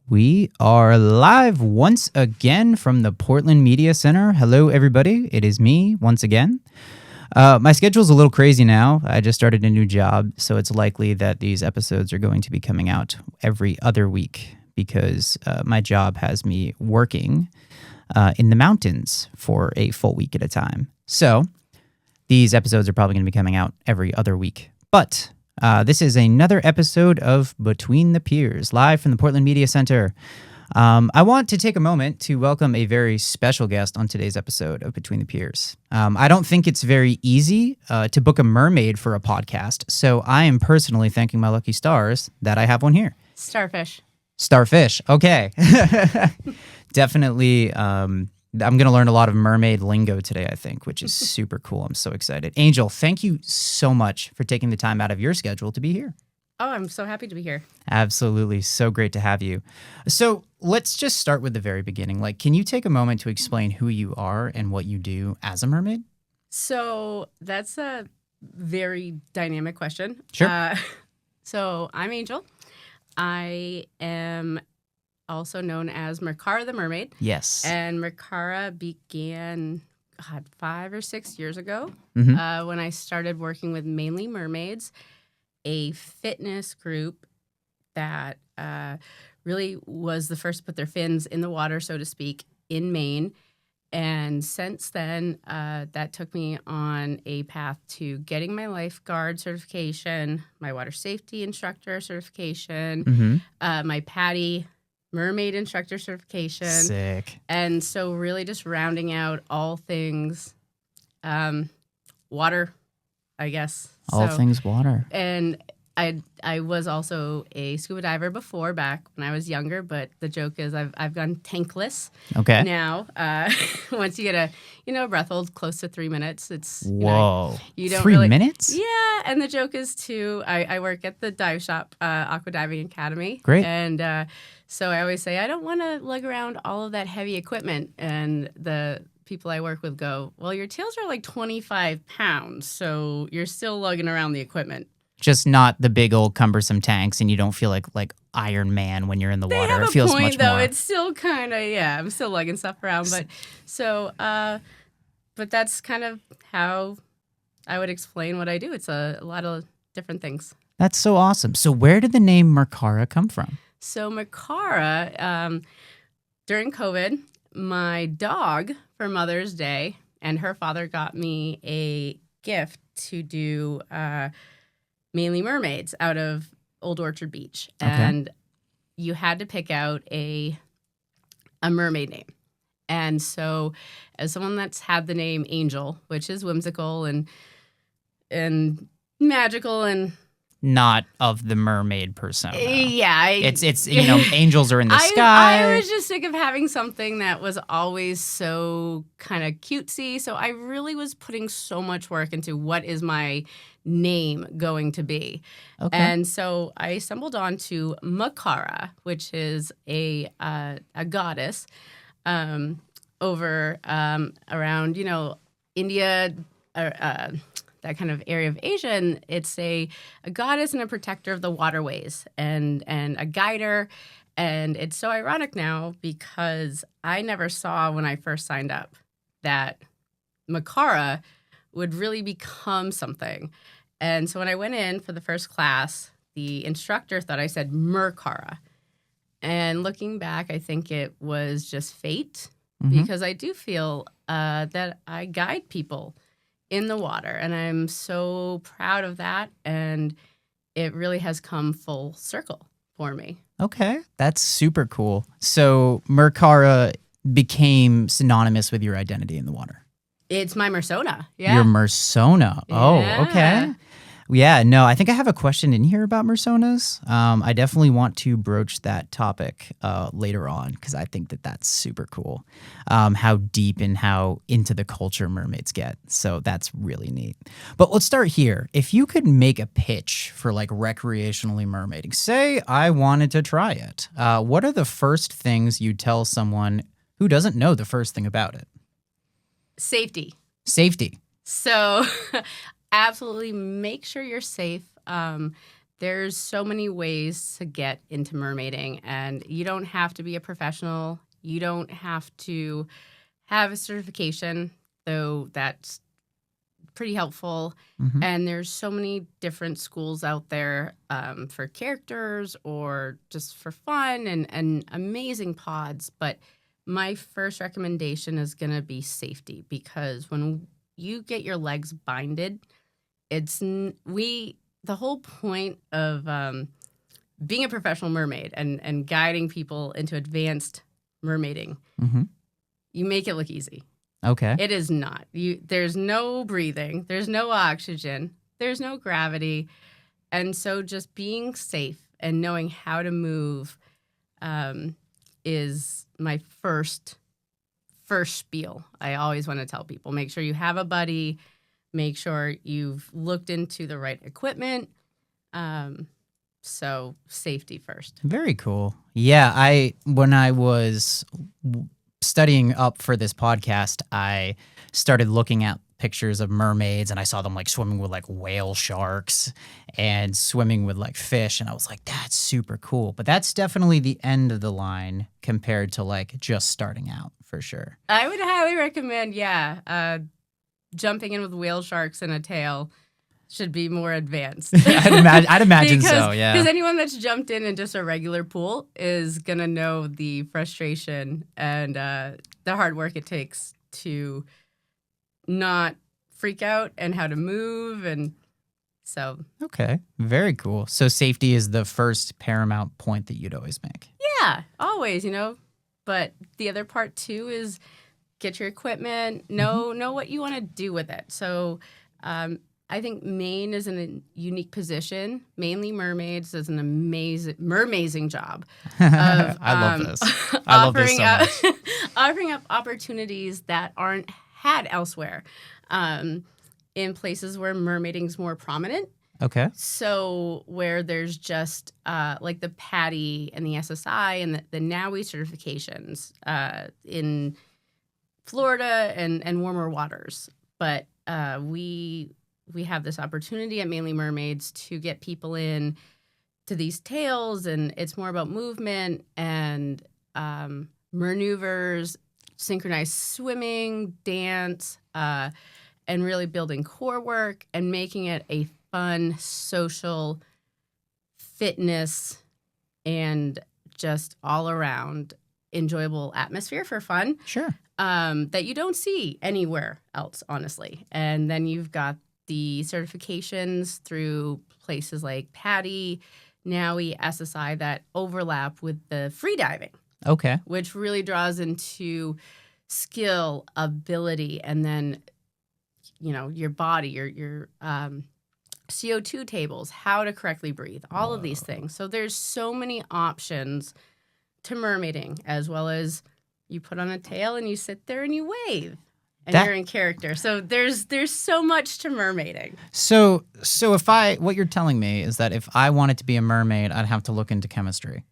We are live once again from the Portland Media Center. Hello, everybody. It is me once again. My schedule's a little crazy now. I just started a new job, so it's likely that these episodes are going to be coming out every other week because my job has me working in the mountains for a full week at a time. So these episodes are probably going to be coming out every other week. But this is another episode of Between the Piers, live from the Portland Media Center. I want to take a moment to welcome a very special guest on today's episode of Between the Piers. I don't think it's very easy to book a mermaid for a podcast, so I am personally thanking my lucky stars that I have one here. Starfish. Starfish, okay. Definitely, I'm going to learn a lot of mermaid lingo today, I think, which is super cool. I'm so excited. Angel, thank you so much for taking the time out of your schedule to be here. Oh, I'm so happy to be here. Absolutely. So great to have you. So let's just start with the very beginning. Can you take a moment to explain who you are and what you do as a mermaid? So that's a very dynamic question. Sure. So I'm Angel. I am also known as Merkara the Mermaid. Yes. And Merkara began, 5 or 6 years ago when I started working with Mainly Mermaids, a fitness group that really was the first to put their fins in the water, so to speak, in Maine. And since then, that took me on a path to getting my Lifeguard certification, my water safety instructor certification, my PADI-Mermaid instructor certification. Sick. And so really just rounding out all things water, I guess. All things water. And I was also a scuba diver before, back when I was younger, but the joke is I've gone tankless. Okay. Now, once you get a breath hold close to 3 minutes, it's whoa. You don't 3 really, minutes? Yeah, and the joke is too. I work at the dive shop, Aqua Diving Academy. Great. And so I always say I don't want to lug around all of that heavy equipment, and the people I work with go, well, your tails are like 25 pounds, so you're still lugging around the equipment. Just not the big old cumbersome tanks, and you don't feel like Iron Man when you're in the water. They have it feels a point, much though. more. It's still kind of, I'm still lugging stuff around. But so, but that's kind of how I would explain what I do. It's a lot of different things. That's so awesome. So where did the name Merkara come from? So Merkara, during COVID, my dog for Mother's Day and her father got me a gift to do Mainly Mermaids out of Old Orchard Beach. Okay. And you had to pick out a mermaid name. And so as someone that's had the name Angel, which is whimsical and magical and not of the mermaid persona. Yeah. It's angels are in the sky. I was just sick of having something that was always so kind of cutesy. So I really was putting so much work into what is my name going to be. Okay. And so I stumbled onto Merkara, which is a goddess over around, India, that kind of area of Asia, and it's a goddess and a protector of the waterways and a guider. And it's so ironic now because I never saw when I first signed up that Merkara would really become something. And so when I went in for the first class, the instructor thought I said Merkara. And looking back, I think it was just fate because I do feel that I guide people in the water, and I'm so proud of that, and it really has come full circle for me. Okay, that's super cool. So Merkara became synonymous with your identity in the water. It's my persona. Yeah. Your persona. Oh, okay. Yeah, no, I think I have a question in here about personas. I definitely want to broach that topic later on because I think that that's super cool. How deep and how into the culture mermaids get. So that's really neat. But let's start here. If you could make a pitch for recreationally mermaiding, say I wanted to try it, what are the first things you tell someone who doesn't know the first thing about it? Safety. Safety. So absolutely make sure you're safe. there's so many ways to get into mermaiding, and you don't have to be a professional. You don't have to have a certification, though that's pretty helpful. Mm-hmm. And there's so many different schools out there for characters or just for fun and amazing pods. But my first recommendation is going to be safety, because when you get your legs binded, the whole point of being a professional mermaid and guiding people into advanced mermaiding, Mm-hmm. you make it look easy. Okay. It is not. There's no breathing. There's no oxygen. There's no gravity. And so just being safe and knowing how to move is my first spiel. I always want to tell people, make sure you have a buddy. Make sure you've looked into the right equipment. So safety first. Very cool. Yeah, when I was studying up for this podcast, I started looking at pictures of mermaids, and I saw them like swimming with like whale sharks and swimming with like fish, and I was like, that's super cool. But that's definitely the end of the line compared to like just starting out, for sure. I would highly recommend, jumping in with whale sharks and a tail should be more advanced. I'd imagine so, yeah. Because anyone that's jumped in just a regular pool is going to know the frustration and the hard work it takes to not freak out and how to move. And so. Okay, very cool. So safety is the first paramount point that you'd always make. Yeah, always, But the other part, too, is get your equipment, know what you want to do with it. So I think Maine is in a unique position. Mainly Mermaids does an amazing job of I love this. I love this so much. offering up opportunities that aren't had elsewhere in places where mermaiding is more prominent. Okay. So where there's just like the PADI and the SSI and the NAUI certifications in Florida and warmer waters. But we have this opportunity at Mainly Mermaids to get people in to these tails, and it's more about movement and maneuvers, synchronized swimming, dance, and really building core work and making it a fun, social, fitness, and just all around enjoyable atmosphere for fun. Sure. That you don't see anywhere else, honestly. And then you've got the certifications through places like PADI, NAUI, SSI that overlap with the freediving. Okay. Which really draws into skill, ability, and then, your body, your CO2 tables, how to correctly breathe, all of these things. So there's so many options to mermaiding, as well as you put on a tail and you sit there and you wave. And you're in character. So there's so much to mermaiding. So what you're telling me is that if I wanted to be a mermaid, I'd have to look into chemistry.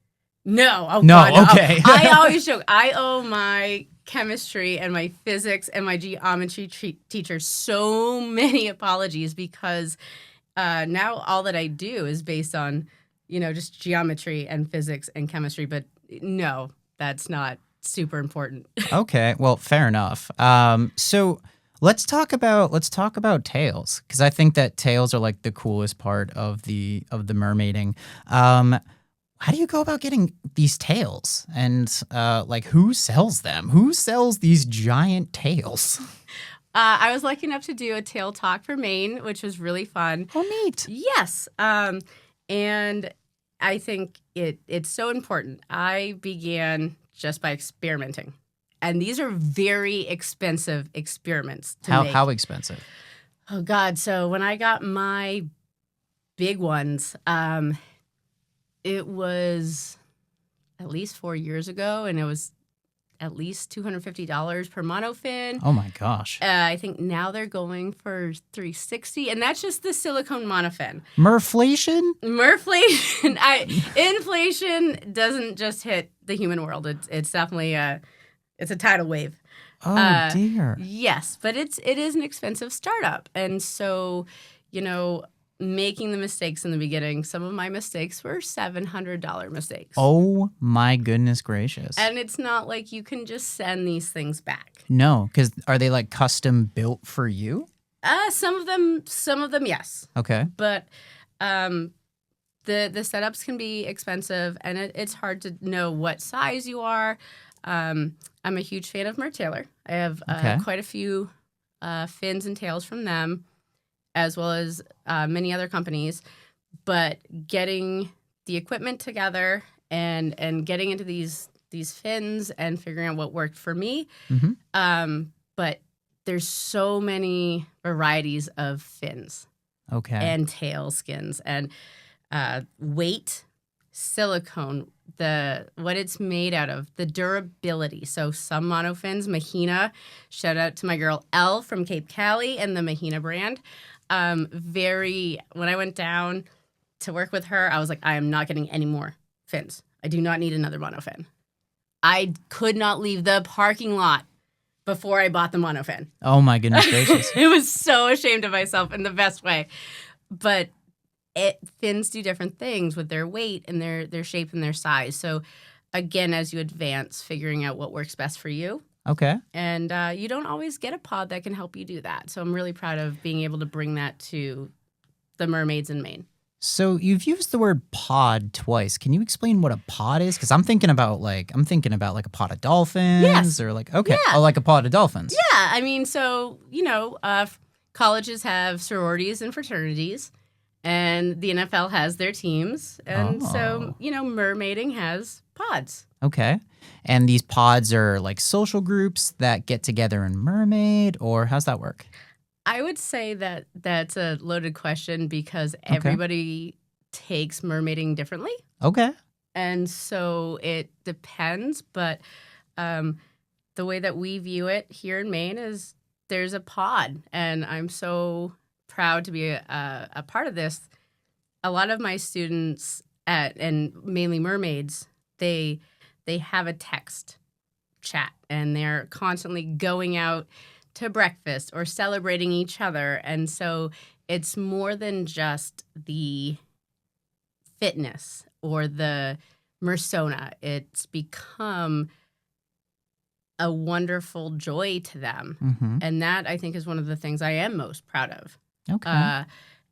No. Oh, no, God, no. okay. I always joke. I owe my chemistry and my physics and my geometry teacher so many apologies, because now all that I do is based on, just geometry and physics and chemistry. But no, that's not super important. Okay, well, fair enough. So let's talk about tails, because I think that tails are like the coolest part of the mermaiding. How do you go about getting these tails, and who sells them? Who sells these giant tails? I was lucky enough to do a tail talk for Maine, which was really fun. Oh, neat. Yes. And I think it's so important. I began just by experimenting. And these are very expensive experiments to make. How expensive? Oh, God. So when I got my big ones, it was at least 4 years ago, and it was at least $250 per monofin. Oh, my gosh. I think now they're going for $360, and that's just the silicone monofin. Merflation? Merflation. Inflation doesn't just hit the human world. It's definitely it's a tidal wave. Oh, dear. Yes, but it is an expensive startup, and so making the mistakes in the beginning. Some of my mistakes were $700 mistakes. Oh my goodness gracious. And it's not like you can just send these things back. No, because are they like custom built for you? Some of them, yes. Okay. But the setups can be expensive, and it's hard to know what size you are. I'm a huge fan of Merkara. I have quite a few fins and tails from them, as well as many other companies. But getting the equipment together and getting into these fins and figuring out what worked for me. But there's so many varieties of fins. Okay. And tail skins and weight, silicone, what it's made out of, the durability. So some monofins, Mahina, shout out to my girl Elle from Cape Cali and the Mahina brand. When I went down to work with her, I was like, I am not getting any more fins. I do not need another monofin. I could not leave the parking lot before I bought the monofin. Oh my goodness gracious. I was so ashamed of myself in the best way. But fins do different things with their weight and their shape and their size. So again, as you advance, figuring out what works best for you. Okay. And you don't always get a pod that can help you do that. So I'm really proud of being able to bring that to the mermaids in Maine. So you've used the word pod twice. Can you explain what a pod is? Because I'm thinking about like a pod of dolphins. Yes. Or like, okay. Yeah. Oh, like a pod of dolphins. Yeah. I mean, so, colleges have sororities and fraternities, and the NFL has their teams. And so, mermaiding has pods. Okay. And these pods are like social groups that get together in mermaid, or how's that work? I would say that that's a loaded question because everybody takes mermaiding differently. Okay. And so it depends. But the way that we view it here in Maine is there's a pod. And I'm so proud to be a part of this. A lot of my students and Mainly Mermaids, they have a text chat and they're constantly going out to breakfast or celebrating each other. And so it's more than just the fitness or the mersona. It's become a wonderful joy to them. Mm-hmm. And that, I think, is one of the things I am most proud of. Okay.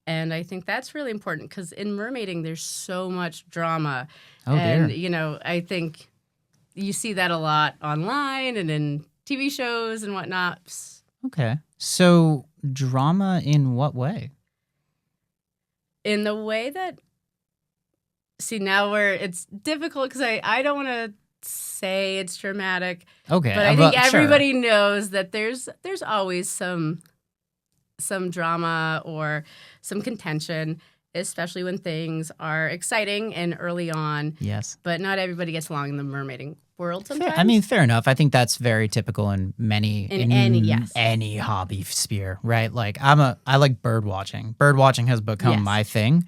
And I think that's really important because in mermaiding, there's so much drama. Oh, and, dear. I think you see that a lot online and in TV shows and whatnot. Okay. So drama in what way? In the way that, now it's difficult because I don't want to say it's dramatic. Okay. But I think everybody knows that there's always some drama or some contention, especially when things are exciting and early on. Yes. But not everybody gets along in the mermaiding world sometimes. Fair enough. I think that's very typical in any hobby sphere, right? Like I like bird watching. Bird watching has become my thing.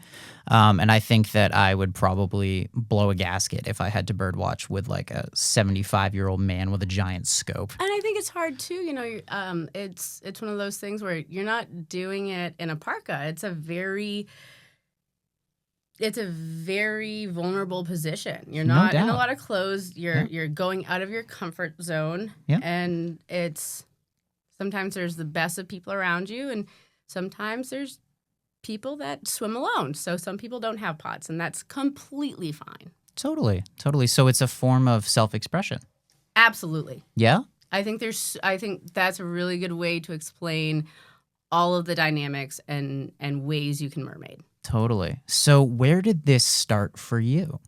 And I think that I would probably blow a gasket if I had to bird watch with like a 75-year-old man with a giant scope. And I think it's hard too. It's one of those things where you're not doing it in a parka. It's a very vulnerable position. You're not in a lot of clothes. You're going out of your comfort zone. Yeah. And sometimes there's the best of people around you, and sometimes there's people that swim alone. So some people don't have pods, and that's completely fine. Totally. So it's a form of self-expression. Absolutely. Yeah? I think that's a really good way to explain all of the dynamics and ways you can mermaid. Totally. So where did this start for you?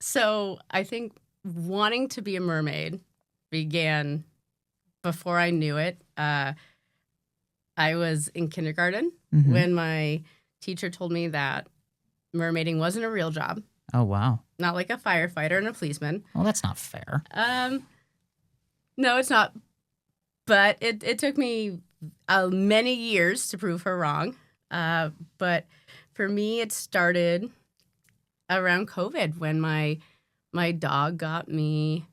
So I think wanting to be a mermaid began before I knew it. I was in kindergarten when my teacher told me that mermaiding wasn't a real job. Oh, wow. Not like a firefighter and a policeman. Well, that's not fair. No, it's not. But it took me many years to prove her wrong. But for me, it started around COVID when my dog got me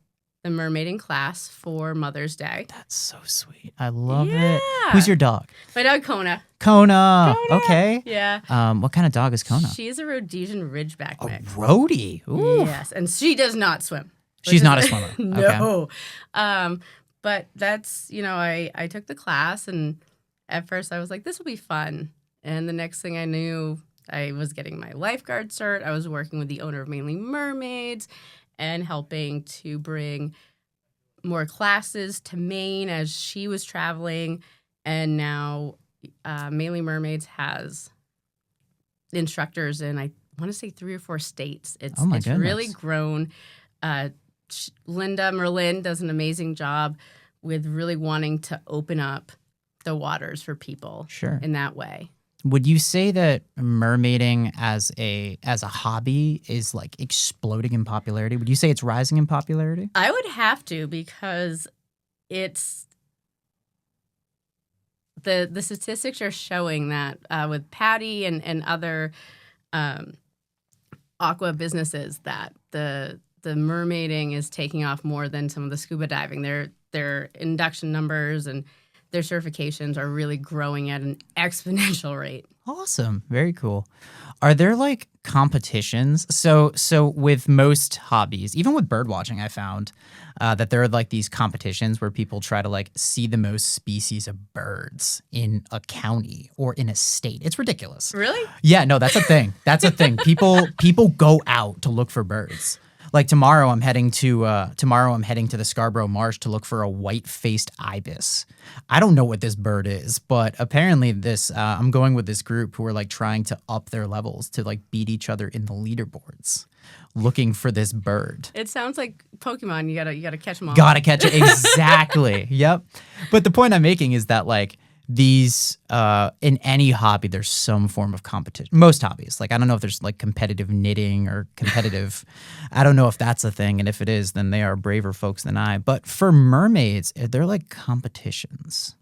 the mermaiding class for Mother's Day. That's so sweet. I love it. Yeah. Who's your dog? My dog Kona. Kona. Okay. Yeah. What kind of dog is Kona? She's a Rhodesian Ridgeback A mix. Rhodey. Ooh. Yes, and she does not swim. She's not a swimmer. No. Okay. But that's, I took the class, and at first I was like, this will be fun. And the next thing I knew, I was getting my lifeguard cert. I was working with the owner of Mainly Mermaids and helping to bring more classes to Maine as she was traveling. And now Mainly Mermaids has instructors in, I want to say 3 or 4 states. It's really grown. Linda Merlin does an amazing job with really wanting to open up the waters for people in that way. Would you say that mermaiding as a hobby is like exploding in popularity? Would you say it's rising in popularity? I would have to, because it's the statistics are showing that with PADI and other aqua businesses, that the mermaiding is taking off more than some of the scuba diving. Their induction numbers and their certifications are really growing at an exponential rate. Awesome. Very cool. Are there like competitions? So with most hobbies, even with bird watching, I found that there are like these competitions where people try to like see the most species of birds in a county or in a state. It's ridiculous. Really? Yeah, no, that's a thing. That's a thing. People go out to look for birds. Like tomorrow I'm heading to the Scarborough Marsh to look for a white-faced ibis. I don't know what this bird is, but apparently I'm going with this group who are like trying to up their levels to like beat each other in the leaderboards, looking for this bird. It sounds like Pokemon. You gotta catch them all. Gotta catch it. Exactly. Yep. But the point I'm making is that like these in any hobby there's some form of competition. Most hobbies, like I don't know if there's like competitive knitting or competitive I don't know if that's a thing, and if it is then they are braver folks than I. But for mermaids, they're like competitions.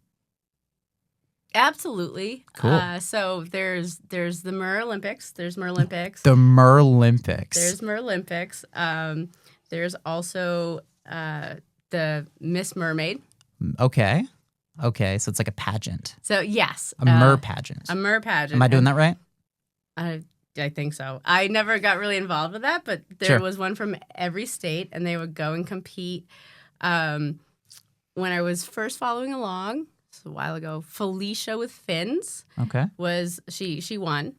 Absolutely. Cool. So there's the Merolympics. There's Merolympics. The Merolympics. There's Merolympics. There's also the Miss Mermaid. Okay, so it's like a pageant. So yes, a mer pageant. A mer pageant. Am I doing that right? I think so. I never got really involved with that, but there was one from every state, and they would go and compete. When I was first following along, a while ago, Felicia with fins. Okay. She won.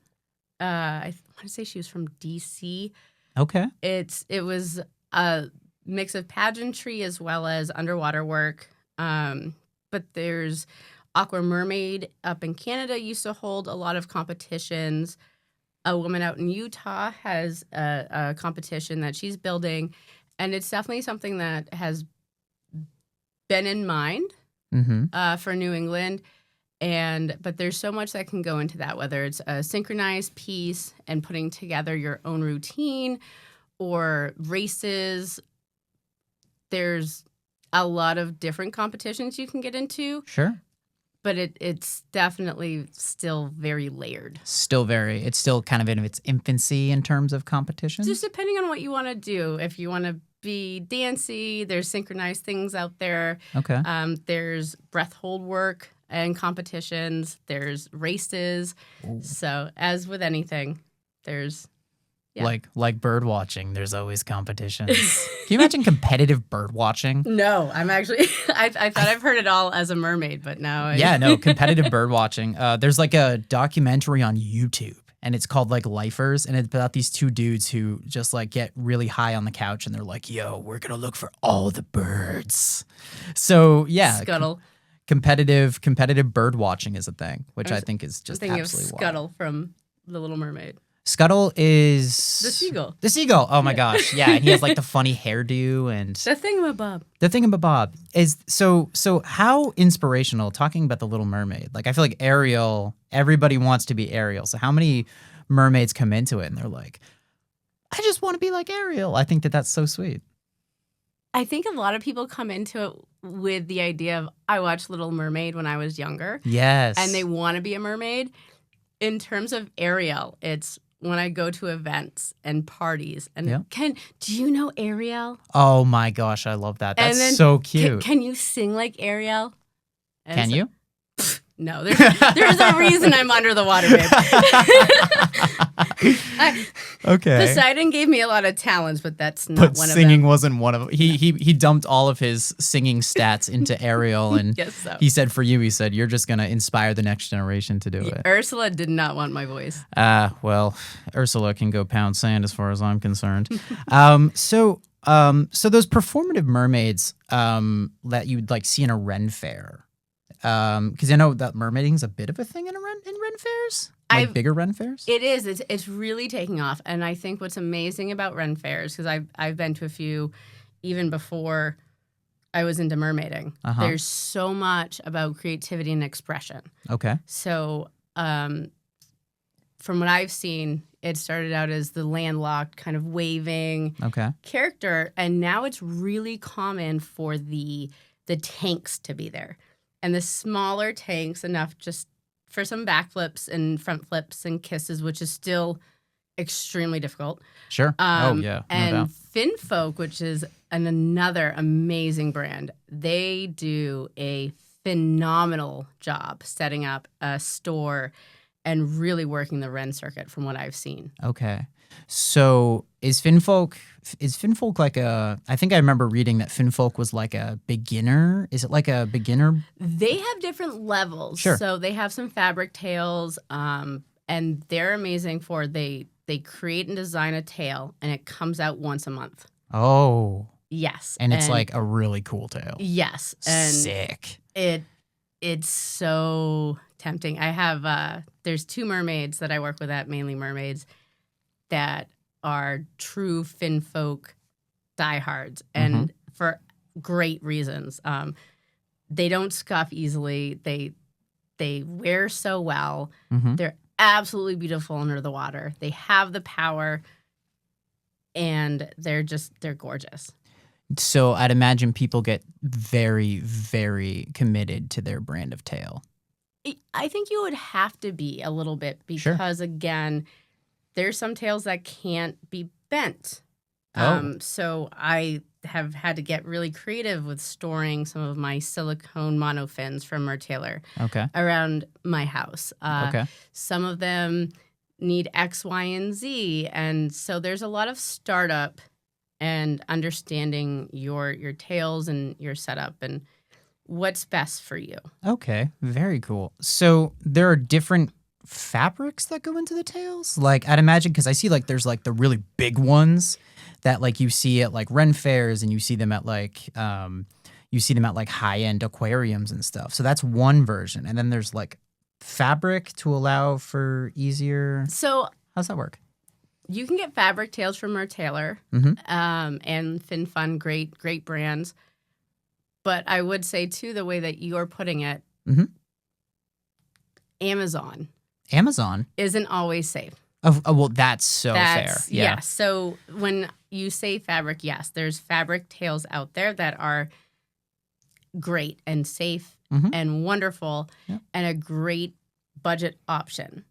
I want to say she was from DC. Okay. It was a mix of pageantry as well as underwater work. But there's Aqua Mermaid up in Canada used to hold a lot of competitions. A woman out in Utah has a competition that she's building, and it's definitely something that has been in mind for New England. But there's so much that can go into that, whether it's a synchronized piece and putting together your own routine or races. There's a lot of different competitions you can get into. Sure. But it's definitely still very layered. It's still kind of in its infancy in terms of competitions? Just depending on what you want to do. If you want to be dancey, there's synchronized things out there. Okay. There's breath hold work and competitions. There's races. Ooh. So as with anything, there's... Yeah. Like bird watching, there's always competitions. Can you imagine competitive bird watching? No, I'm actually I thought I've heard it all as a mermaid, but now competitive bird watching. There's like a documentary on YouTube, and it's called like Lifers, and it's about these 2 dudes who just like get really high on the couch, and they're like, "Yo, we're gonna look for all the birds." So yeah, Scuttle. Competitive bird watching is a thing, which I think is just absolutely wild. Scuttle from The Little Mermaid. Scuttle is... The seagull. The seagull. Oh, my gosh. Yeah, and he has, like, the funny hairdo and... The thingamabob. The thingamabob. So how inspirational, talking about The Little Mermaid, like, I feel like Ariel, everybody wants to be Ariel. So how many mermaids come into it and they're like, I just want to be like Ariel. I think that's so sweet. I think a lot of people come into it with the idea of, I watched Little Mermaid when I was younger. Yes. And they want to be a mermaid. In terms of Ariel, it's when I go to events and parties. And Yeah. do you know Ariel? Oh my gosh, I love that. That's And then so cute. Can you sing like Ariel? And Can so- you? No, there's a reason I'm under the water, babe. Okay. Poseidon gave me a lot of talents, but that's not But one singing of them. wasn't one of them. He dumped all of his singing stats into Ariel, and Guess so. he said for you, he said, you're just going to inspire the next generation to do it. Ursula did not want my voice. Well, Ursula can go pound sand as far as I'm concerned. So those performative mermaids that you'd like see in a Ren fair, because I know that mermaiding's a bit of a thing in Ren fairs, like bigger Ren fairs. It is. It's really taking off, and I think what's amazing about Ren fairs, because I've been to a few, even before I was into mermaiding. There's so much about creativity and expression. Okay. So, from what I've seen, it started out as the landlocked kind of waving character, and now it's really common for the tanks to be there. And the smaller tanks, enough just for some backflips and front flips and kisses, which is still extremely difficult. Sure. Oh, yeah. No And doubt. Finfolk, which is another amazing brand, they do a phenomenal job setting up a store and really working the Ren circuit from what I've seen. Okay. So is Finfolk like I think I remember reading that Finfolk was like a beginner. Is it like a beginner? They have different levels. Sure. So they have some fabric tails, and they're amazing for they create and design a tail, and it comes out once a month. Oh. Yes. And it's like a really cool tail. Yes. And sick. It's so tempting. I have there's 2 mermaids that I work with at Mainly Mermaids that are true Finfolk diehards, and for great reasons. They don't scuff easily. They wear so well. They're absolutely beautiful under the water. They have the power, and they're gorgeous. So I'd imagine people get very, very committed to their brand of tail. I think you would have to be a little bit because, again, there's some tails that can't be bent. So I have had to get really creative with storing some of my silicone monofins from Merkara around my house. Some of them need X, Y, and Z. And so there's a lot of startup and understanding your tails and your setup and what's best for you. Okay, very cool. So there are different fabrics that go into the tails? Like I'd imagine, because I see like there's like the really big ones that like you see at like Ren fairs, and you see them at like high-end aquariums and stuff. So that's one version. And then there's like fabric to allow for easier. So how's that work? You can get fabric tails from Merkara and FinFun, great brands. But I would say, too, the way that you're putting it, Amazon isn't always safe. Oh, well, that's fair. Yeah. So when you say fabric, yes, there's fabric tails out there that are great and safe and wonderful and a great budget option.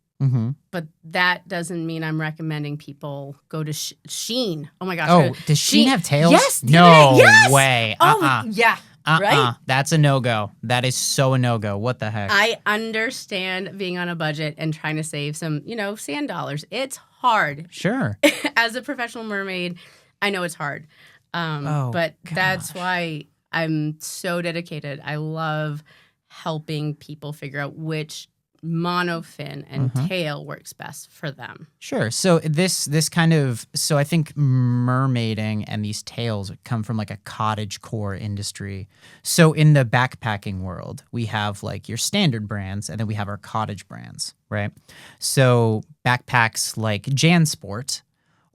But that doesn't mean I'm recommending people go to Shein. Oh, my gosh. Oh, does Shein have tails? Yes. No way. Oh, yeah. Right? That's a no-go. That is so a no-go. What the heck? I understand being on a budget and trying to save some, sand dollars. It's hard. Sure. As a professional mermaid, I know it's hard. But that's why I'm so dedicated. I love helping people figure out which monofin and tail works best for them. Sure. So this kind of, so I think mermaiding and these tails come from like a cottage core industry. So in the backpacking world, we have like your standard brands, and then we have our cottage brands, right? So backpacks like JanSport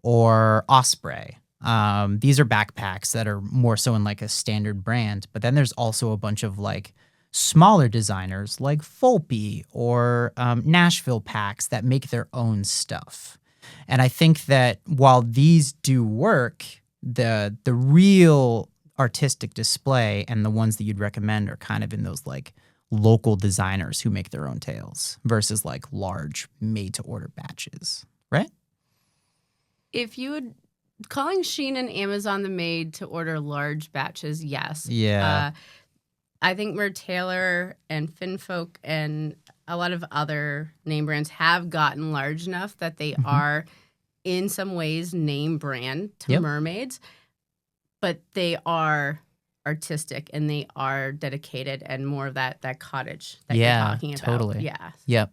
or Osprey. These are backpacks that are more so in like a standard brand, but then there's also a bunch of like smaller designers like Volpe or Nashville Packs that make their own stuff. And I think that while these do work, the real artistic display and the ones that you'd recommend are kind of in those like local designers who make their own tails versus like large made-to-order batches, right? if you would calling Shein and Amazon the Maid to order large batches, yes. Yeah. I think Mer Taylor and Finfolk and a lot of other name brands have gotten large enough that they are in some ways name brand to mermaids, but they are artistic and they are dedicated and more of that cottage that you're talking about. Totally. Yeah. Yep.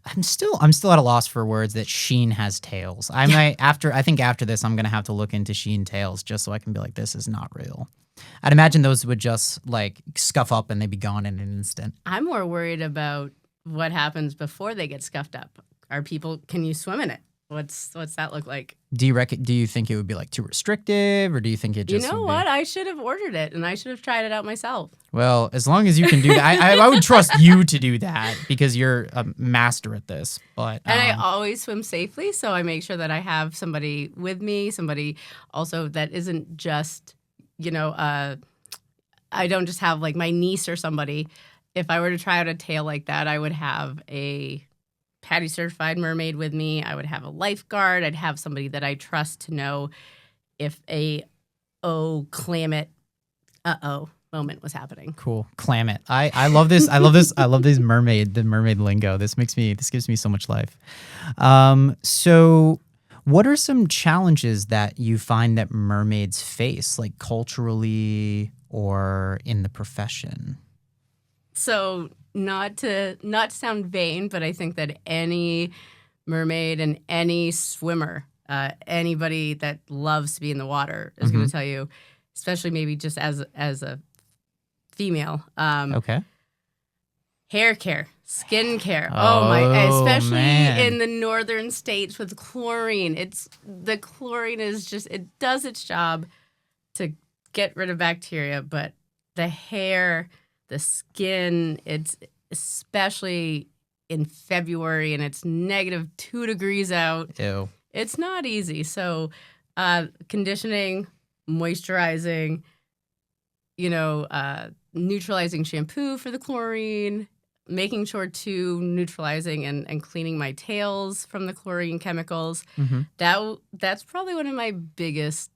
I'm still at a loss for words that Shein has tails. I might I think after this I'm gonna have to look into Shein tails just so I can be like, this is not real. I'd imagine those would just like scuff up and they'd be gone in an instant. I'm more worried about what happens before they get scuffed up. Can you swim in it? What's that look like? Do you think it would be like too restrictive, or do you think it just? You know what? I should have ordered it, and I should have tried it out myself. Well, as long as you can do that, I would trust you to do that because you're a master at this. But I always swim safely, so I make sure that I have somebody with me, somebody also that isn't just, I don't just have like my niece or somebody. If I were to try out a tail like that, I would have a PADI-Certified Mermaid with me. I would have a lifeguard. I'd have somebody that I trust to know if clam it, moment was happening. Cool. Clam it. I love this. I love this. I love the mermaid lingo. This gives me so much life. So what are some challenges that you find that mermaids face, like culturally or in the profession? So not to sound vain, but I think that any mermaid and any swimmer, anybody that loves to be in the water is going to tell you, especially maybe just as a female, okay, hair care, skin care. Especially man. in the northern states with chlorine. The chlorine is just, it does its job to get rid of bacteria, but the hair, the skin, it's especially in February and it's -2 degrees out. Ew. It's not easy. So conditioning, moisturizing, neutralizing shampoo for the chlorine, making sure to neutralizing and cleaning my tails from the chlorine chemicals. That's probably one of my biggest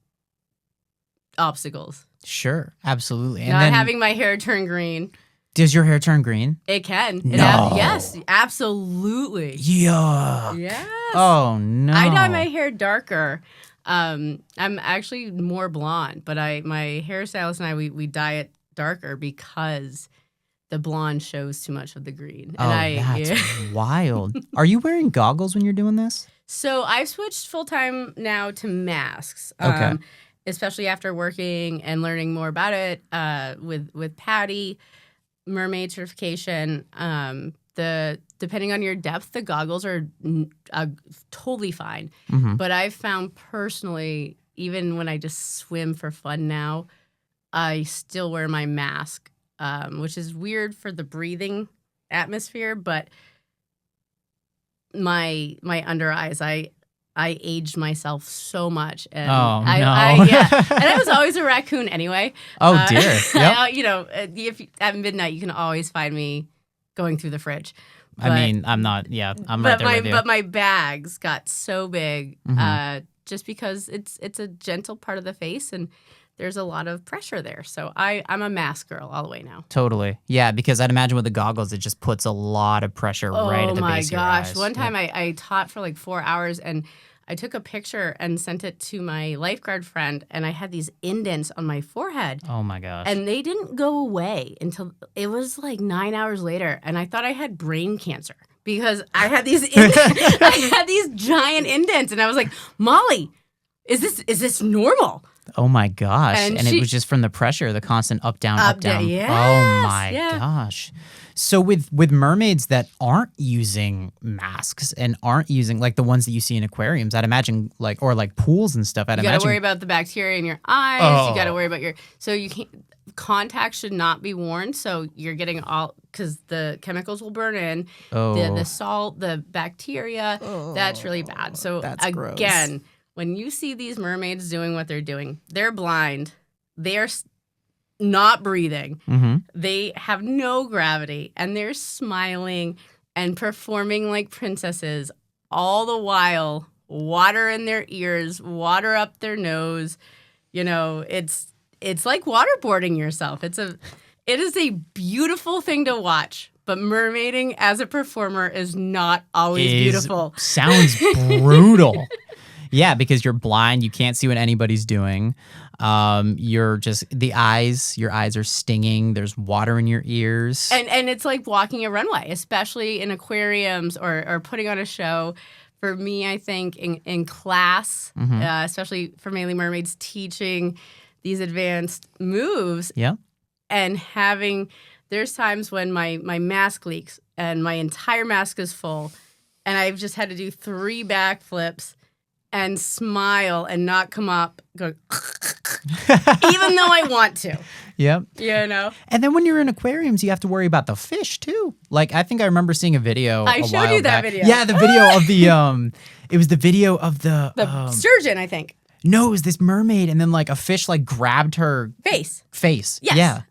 obstacles. Sure, absolutely. And Not then, having my hair turn green. does your hair turn green? It can. No. Yes, absolutely. Yuck. Yes. Oh, no. I dye my hair darker. I'm actually more blonde, but my hairstylist and I, we dye it darker because the blonde shows too much of the green. That's wild. Are you wearing goggles when you're doing this? So I've switched full-time now to masks. Okay. Especially after working and learning more about it with PADI Mermaid certification. Depending on your depth, the goggles are totally fine. But I've found personally, even when I just swim for fun now, I still wear my mask, which is weird for the breathing atmosphere. But my under eyes, I aged myself so much. And no. And I was always a raccoon anyway. Oh, dear. Yep. If at midnight, you can always find me going through the fridge. But, I'm not, I'm right there with you. But my bags got so big just because it's a gentle part of the face and there's a lot of pressure there. So I'm a mask girl all the way now. Totally. Yeah, because I'd imagine with the goggles, it just puts a lot of pressure right at the base of your eyes. Oh my gosh. One time I taught for like 4 hours and I took a picture and sent it to my lifeguard friend and I had these indents on my forehead. Oh my gosh. And they didn't go away until it was like 9 hours later. And I thought I had brain cancer because I had these I had these giant indents and I was like, Molly, is this normal? Oh my gosh. And it was just from the pressure, the constant up, down. Yes, oh my gosh. So with mermaids that aren't using masks and aren't using like the ones that you see in aquariums, I'd imagine or pools and stuff. You gotta worry about the bacteria in your eyes. Oh. You gotta worry about contacts should not be worn. So you're getting because the chemicals will burn in. Oh. The salt, the bacteria, that's really bad. So again, gross. When you see these mermaids doing what they're doing, they're blind. They're not breathing. They have no gravity, and they're smiling and performing like princesses all the while water in their ears, water up their nose. You know, it's like waterboarding yourself. It is a beautiful thing to watch, but mermaiding as a performer is not always beautiful. Sounds brutal. Yeah, because you're blind, you can't see what anybody's doing. You're just your eyes are stinging. There's water in your ears, and it's like walking a runway, especially in aquariums or putting on a show. For me, I think in class, especially for Mainly Mermaids, teaching these advanced moves. Yeah. And there's times when my mask leaks and my entire mask is full, and I've just had to do 3 backflips and smile and not come up, go, even though I want to. Yep. You know? And then when you're in aquariums, you have to worry about the fish too. Like, I think I remember seeing a video. I showed you that video. Yeah, the video of the it was the video of the sturgeon, I think. No, it was this mermaid, and then like a fish like grabbed her face. Yes. Yeah.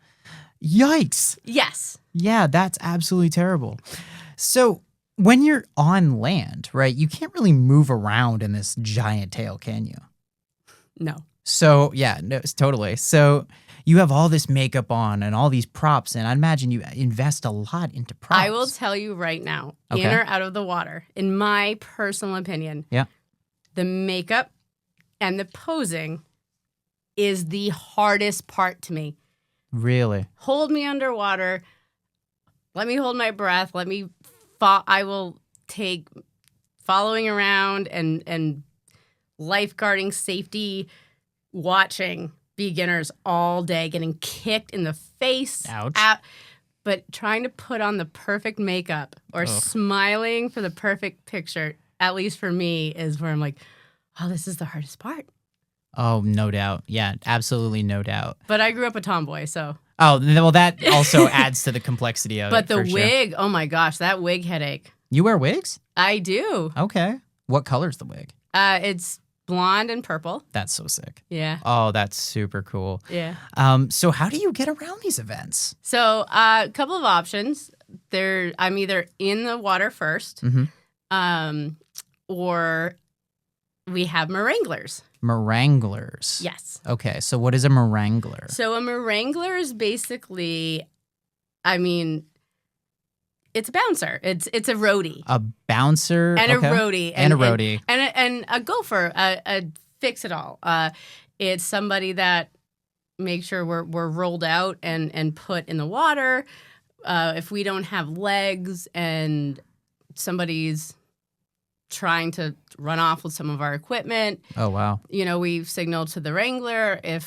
Yikes. Yes. Yeah, that's absolutely terrible. So when you're on land, right, you can't really move around in this giant tail, can you? No. So, yeah, no, totally. So you have all this makeup on and all these props, and I imagine you invest a lot into props. I will tell you right now, in or out of the water, in my personal opinion, the makeup and the posing is the hardest part to me. Really? Hold me underwater. Let me hold my breath. I will take following around and lifeguarding, safety, watching beginners all day getting kicked in the face. Ouch. But trying to put on the perfect makeup or smiling for the perfect picture, at least for me, is where I'm like, oh, this is the hardest part. Oh, no doubt. Yeah, absolutely no doubt. But I grew up a tomboy, so. Oh, well, that also adds to the complexity of it. But the wig, oh my gosh, that wig headache. You wear wigs? I do. Okay. What color's the wig? It's blonde and purple. That's so sick. Yeah. Oh, that's super cool. Yeah. So how do you get around these events? So a couple of options. I'm either in the water first, or we have meranglers. Meranglers. Yes. Okay, so what is a merangler? So a merangler is basically, it's a bouncer. It's a roadie. A bouncer and a roadie. And a roadie. And a gopher, a fix-it-all. It's somebody that makes sure we're rolled out and put in the water. If we don't have legs and somebody's trying to run off with some of our equipment. Oh, wow. We've signaled to the wrangler if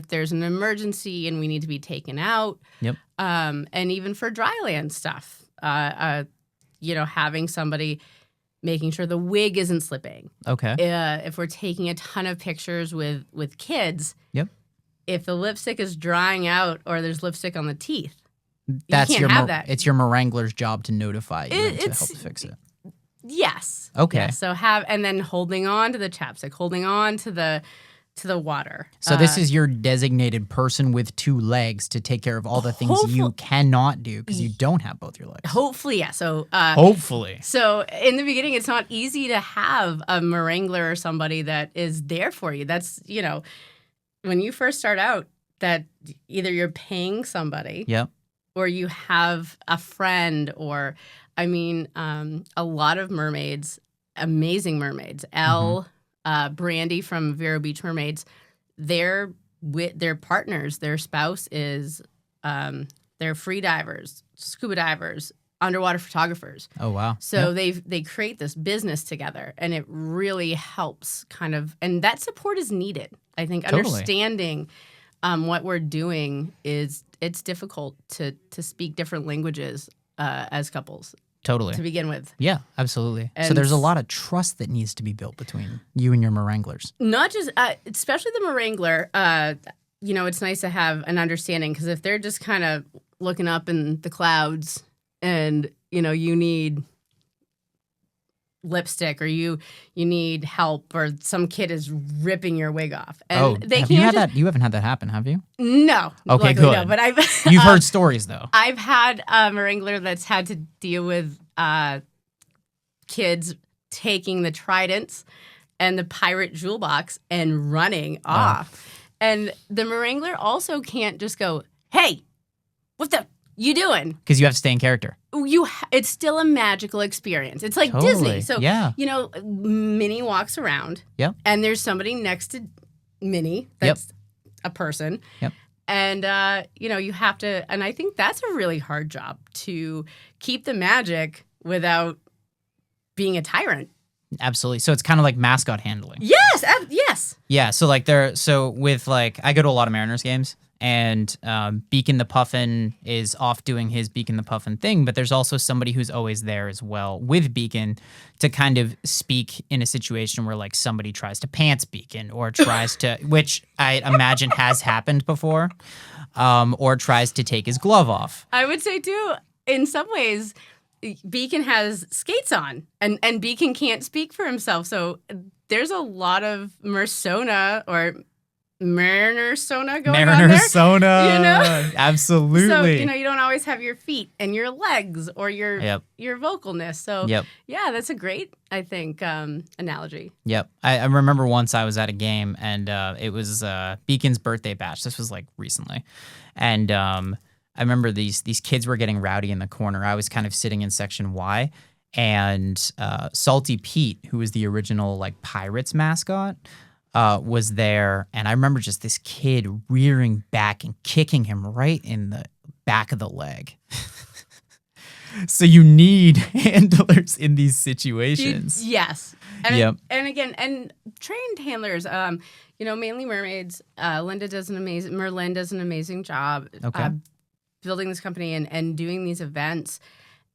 there's an emergency and we need to be taken out. Yep. And even for dry land stuff, having somebody making sure the wig isn't slipping. Okay. If we're taking a ton of pictures with kids, yep. If the lipstick is drying out or there's lipstick on the teeth, that's you can't have that. It's your merangler's job to notify you and to help fix it. Yes. Okay. Yeah, so and then holding on to the chapstick, holding on to the water. So this is your designated person with 2 legs to take care of all the things you cannot do because you don't have both your legs. Hopefully, yeah. So hopefully. So in the beginning, it's not easy to have a merangler or somebody that is there for you. That's when you first start out, that either you're paying somebody. Yep. Or you have a friend, or a lot of mermaids, amazing mermaids. Brandy from Vero Beach Mermaids, their partners, their spouse is they're free divers, scuba divers, underwater photographers. Oh wow! So they create this business together, and it really helps and that support is needed. I think understanding what we're doing it's difficult to speak different languages as couples. Totally. To begin with. Yeah, absolutely. And so there's a lot of trust that needs to be built between you and your meranglers. Not just, especially the merangler, it's nice to have an understanding, because if they're just kind of looking up in the clouds and, you need lipstick or you need help or some kid is ripping your wig off. And they can't you haven't had that happen, have you? No. Okay, good. No, but You've heard stories though. I've had a merangler that's had to deal with kids taking the tridents and the pirate jewel box and running off. And the Merangler also can't just go, hey, what the you doing? Because you have to stay in character. It's still a magical experience. It's like Totally. Disney. So, Yeah. Minnie walks around. Yep. And there's somebody next to Minnie that's a person. Yep. And, you have to, and I think that's a really hard job to keep the magic without being a tyrant. Absolutely. So it's kind of like mascot handling. Yes. Yes. Yeah. So like with like, I go to a lot of Mariners games, and Beacon the Puffin is off doing his Beacon the Puffin thing, but there's also somebody who's always there as well with Beacon to kind of speak in a situation where like somebody tries to pants Beacon or tries to, which I imagine has happened before, or tries to take his glove off. I would say too, in some ways, Beacon has skates on, and Beacon can't speak for himself. So there's a lot of Mersona or Mariner-sona going on there. Mariner-sona. Absolutely. So, you don't always have your feet and your legs or your vocalness. So, yeah, that's a great, I think, analogy. Yep. I remember once I was at a game, and it was Beacon's birthday bash. This was like recently. And I remember these kids were getting rowdy in the corner. I was kind of sitting in section Y, and Salty Pete, who was the original like Pirates mascot, was there, and I remember just this kid rearing back and kicking him right in the back of the leg. So you need handlers in these situations. Yes. And and trained handlers, Mainly Mermaids, Merlin does an amazing job building this company and doing these events.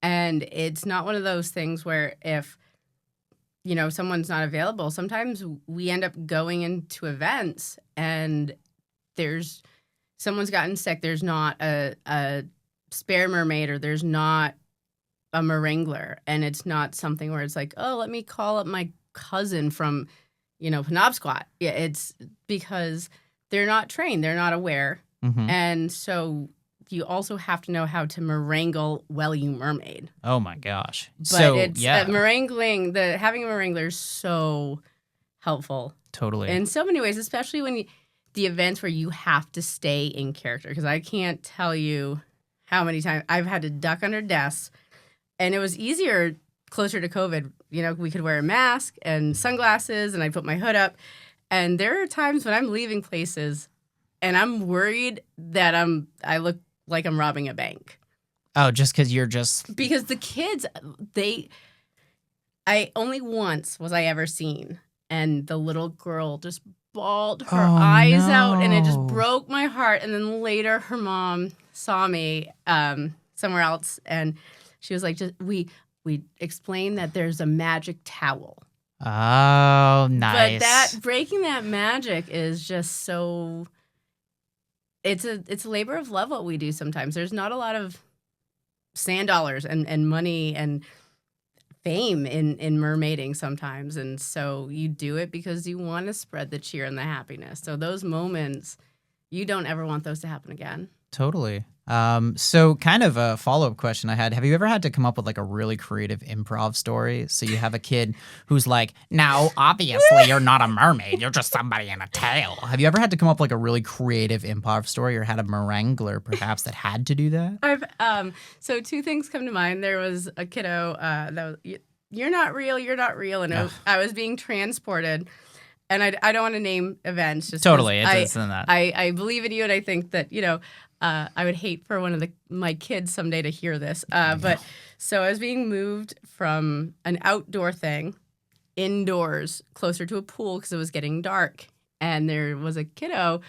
And it's not one of those things where if someone's not available. Sometimes we end up going into events and someone's gotten sick. There's not a spare mermaid, or there's not a Merangler. And it's not something where it's like, oh, let me call up my cousin from, Penobscot. Yeah, it's because they're not trained. They're not aware. Mm-hmm. And so you also have to know how to merangle while you mermaid. Oh my gosh! But merangling. Having a merangler is so helpful. Totally. In so many ways, especially when the events where you have to stay in character. Because I can't tell you how many times I've had to duck under desks, and it was easier closer to COVID. We could wear a mask and sunglasses, and I put my hood up. And there are times when I'm leaving places, and I'm worried that I look like I'm robbing a bank. Oh, just because Because the kids, I only once was I ever seen, and the little girl just bawled her eyes out, and it just broke my heart. And then later her mom saw me somewhere else, and she was like, we explained that there's a magic towel. Oh, nice. But breaking that magic is just so... It's a labor of love what we do sometimes. There's not a lot of sand dollars and money and fame in mermaiding sometimes. And so you do it because you want to spread the cheer and the happiness. So those moments, you don't ever want those to happen again. Totally. So kind of a follow-up question I had. Have you ever had to come up with like a really creative improv story? So you have a kid who's like, now, obviously you're not a mermaid. You're just somebody in a tail. Have you ever had to come up with like a really creative improv story, or had a Merangler perhaps that had to do that? So two things come to mind. There was a kiddo that was, you're not real. And I was being transported. And I don't want to name events. Just totally. I believe in you, and I think that, I would hate for one of my kids someday to hear this. But so I was being moved from an outdoor thing indoors closer to a pool because it was getting dark. And there was a kiddo,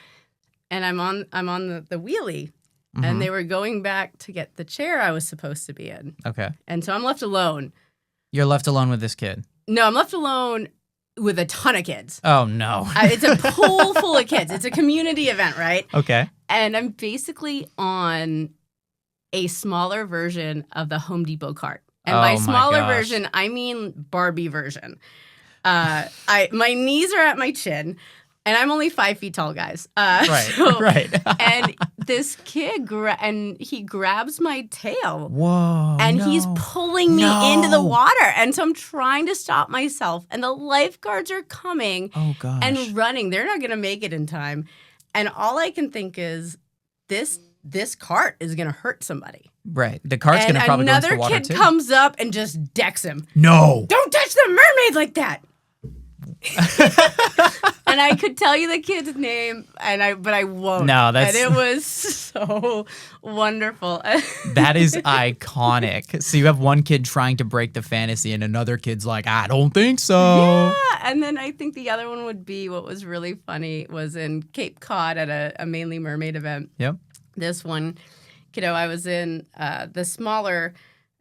and I'm on the wheelie. Mm-hmm. And they were going back to get the chair I was supposed to be in. Okay. And so I'm left alone. You're left alone with this kid? No, I'm left alone with a ton of kids. Oh, no. It's a pool full of kids. It's a community event, right? Okay. And I'm basically on a smaller version of the Home Depot cart. And by smaller version, I mean Barbie version. My knees are at my chin. And I'm only 5 feet tall, guys. Right. And this kid, he grabs my tail. Whoa. And he's pulling me into the water. And so I'm trying to stop myself. And the lifeguards are coming and running. They're not going to make it in time. And all I can think is this cart is going to hurt somebody. Right. The cart's going to probably go into the water, another kid comes up and just decks him. No. Don't touch the mermaid like that. And I could tell you the kid's name, but I won't. No, and it was so wonderful. That is iconic. So you have one kid trying to break the fantasy, and another kid's like, I don't think so. Yeah, and then I think the other one would be what was really funny was in Cape Cod at a Mainly Mermaid event. Yep. This one, kiddo, I was in the smaller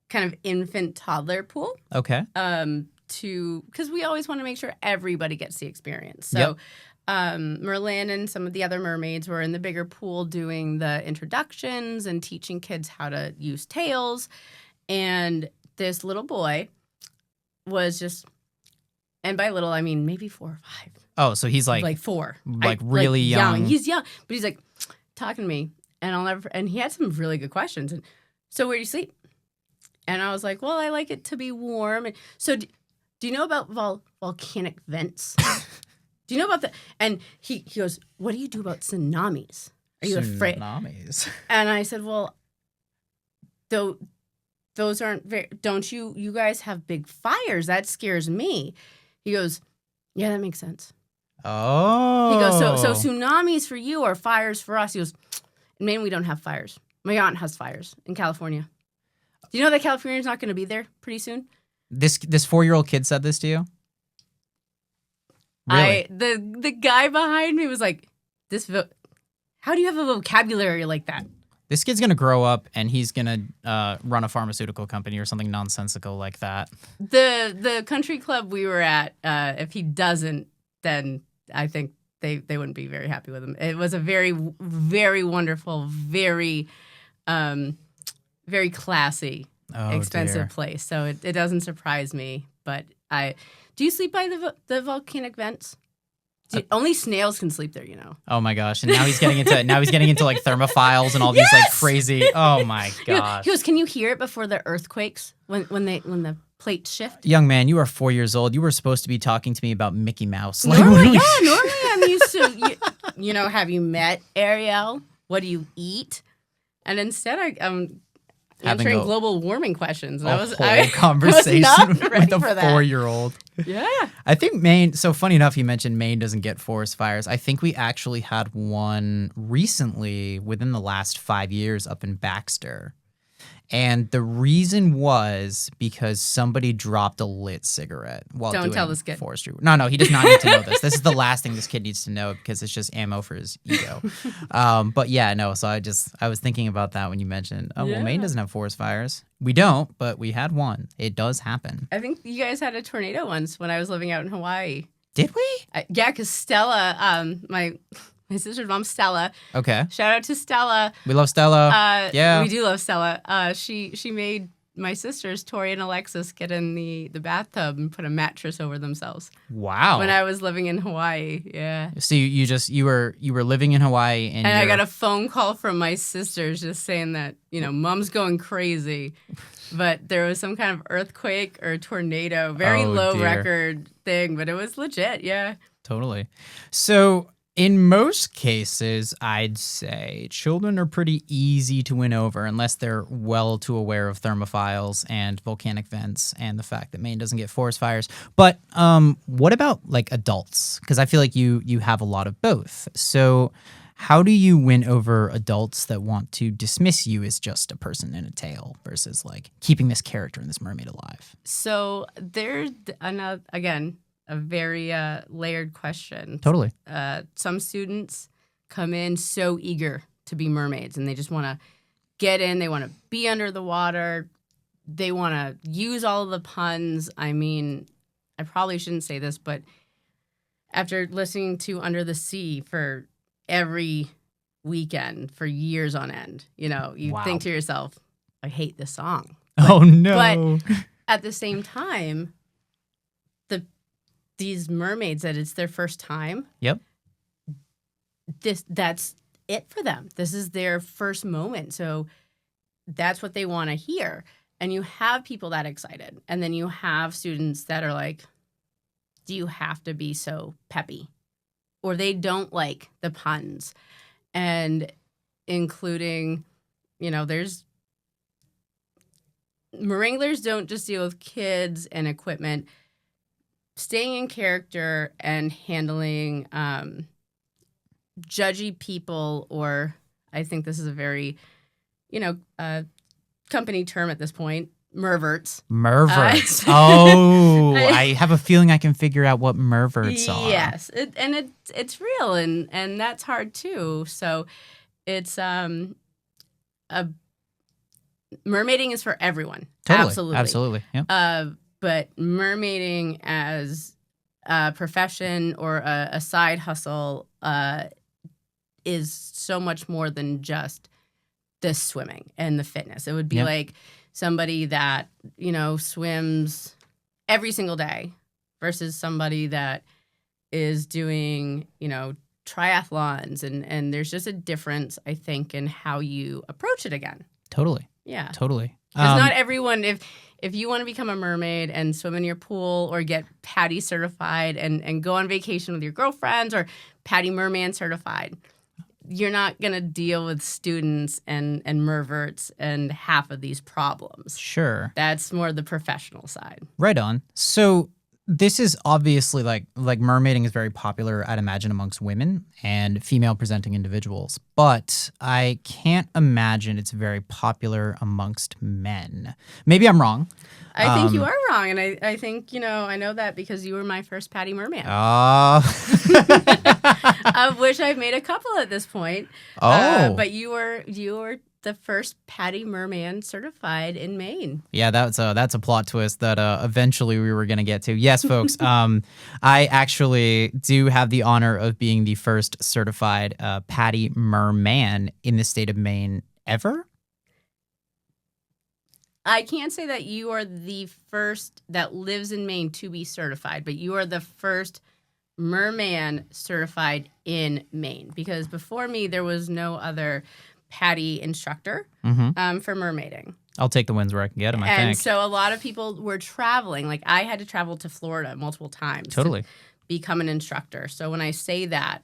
kind of infant toddler pool. Okay. Because we always want to make sure everybody gets the experience. So Merlin and some of the other mermaids were in the bigger pool doing the introductions and teaching kids how to use tails. And this little boy was just, and by little, I mean maybe 4 or 5. Oh, so he's like 4. Like really young. He's young, but he's like talking to me. And he had some really good questions. And so where do you sleep? And I was like, well, I like it to be warm. And so do you know about volcanic vents? Do you know about that? And he goes, what do you do about tsunamis? Are you afraid? Tsunamis. And I said, well, those aren't very, don't you guys have big fires? That scares me. He goes, yeah, that makes sense. Oh. He goes, so tsunamis for you are fires for us. He goes, in Maine, we don't have fires. My aunt has fires in California. Do you know that California's not going to be there pretty soon? This 4-year-old kid said this to you? Really? The guy behind me was like, how do you have a vocabulary like that? This kid's going to grow up and he's going to run a pharmaceutical company or something nonsensical like that. The country club we were at, if he doesn't, then I think they wouldn't be very happy with him. It was a very, very wonderful, very, very classy, expensive place. So it doesn't surprise me. But do you sleep by the volcanic vents? Only snails can sleep there, you know. Oh my gosh! And now he's getting into like thermophiles and all these like crazy. Oh my gosh! He goes, can you hear it before the earthquakes when the plates shift? Young man, you are 4 years old. You were supposed to be talking to me about Mickey Mouse. Normally I'm used to. You know, have you met Ariel? What do you eat? And instead, I'm answering global warming questions. And whole conversation with a 4-year-old. Yeah. I think Maine, so funny enough, you mentioned Maine doesn't get forest fires. I think we actually had one recently within the last 5 years up in Baxter. And the reason was because somebody dropped a lit cigarette while doing tell this kid. forestry. No, he does not need to know this. This is the last thing this kid needs to know because it's just ammo for his ego. But yeah, no. So I was thinking about that when you mentioned, well, Maine doesn't have forest fires. We don't, but we had one. It does happen. I think you guys had a tornado once when I was living out in Hawaii. Did we? Yeah, because Stella, my sister's mom, Stella. Okay. Shout out to Stella. We love Stella. Yeah. We do love Stella. She made my sisters, Tori and Alexis, get in the bathtub and put a mattress over themselves. Wow. When I was living in Hawaii, yeah. So you were living in Hawaii and I got a phone call from my sisters just saying that, mom's going crazy. But there was some kind of earthquake or tornado, very low record thing, but it was legit, yeah. Totally. So in most cases, I'd say children are pretty easy to win over unless they're well too aware of thermophiles and volcanic vents and the fact that Maine doesn't get forest fires. But what about like adults? Because I feel like you have a lot of both. So how do you win over adults that want to dismiss you as just a person in a tail versus like keeping this character and this mermaid alive? So there's again, a very layered question. Totally. Some students come in so eager to be mermaids and they just want to get in. They want to be under the water. They want to use all of the puns. I mean, I probably shouldn't say this, but after listening to Under the Sea for every weekend for years on end, you think to yourself, I hate this song. Oh, no. But at the same time, these mermaids that it's their first time. Yep. that's it for them. This is their first moment. So that's what they want to hear. And you have people that excited. And then you have students that are like, do you have to be so peppy? Or they don't like the puns. And including, there's Wranglers don't just deal with kids and equipment. Staying in character and handling judgy people, or I think this is a very, company term at this point, merverts. Merverts. I have a feeling I can figure out what merverts are. Yes, it's real, and that's hard too. So it's mermaiding is for everyone. Totally. Absolutely. Yeah. But mermaiding as a profession or a side hustle is so much more than just the swimming and the fitness. It would be like somebody that, swims every single day versus somebody that is doing, triathlons. And there's just a difference, I think, in how you approach it again. Totally. Yeah. Totally. Because not everyone, if you want to become a mermaid and swim in your pool or get PADI certified and go on vacation with your girlfriends or PADI Merman certified, you're not going to deal with students and merverts and half of these problems. Sure. That's more the professional side. Right on. So this is obviously like mermaiding is very popular, I'd imagine, amongst women and female presenting individuals. But I can't imagine it's very popular amongst men. Maybe I'm wrong. I think you are wrong. And I think, I know that because you were my first PADI Merman. Of which I've made a couple at this point. But you were the first PADI Merman certified in Maine. Yeah, that's a plot twist that eventually we were going to get to. Yes, folks. I actually do have the honor of being the first certified PADI Merman in the state of Maine ever. I can't say that you are the first that lives in Maine to be certified, but you are the first merman certified in Maine, because before me there was no other PADI instructor for mermaiding. I'll take the wins where I can get them, I think. And so a lot of people were traveling. Like I had to travel to Florida multiple times to become an instructor. So when I say that,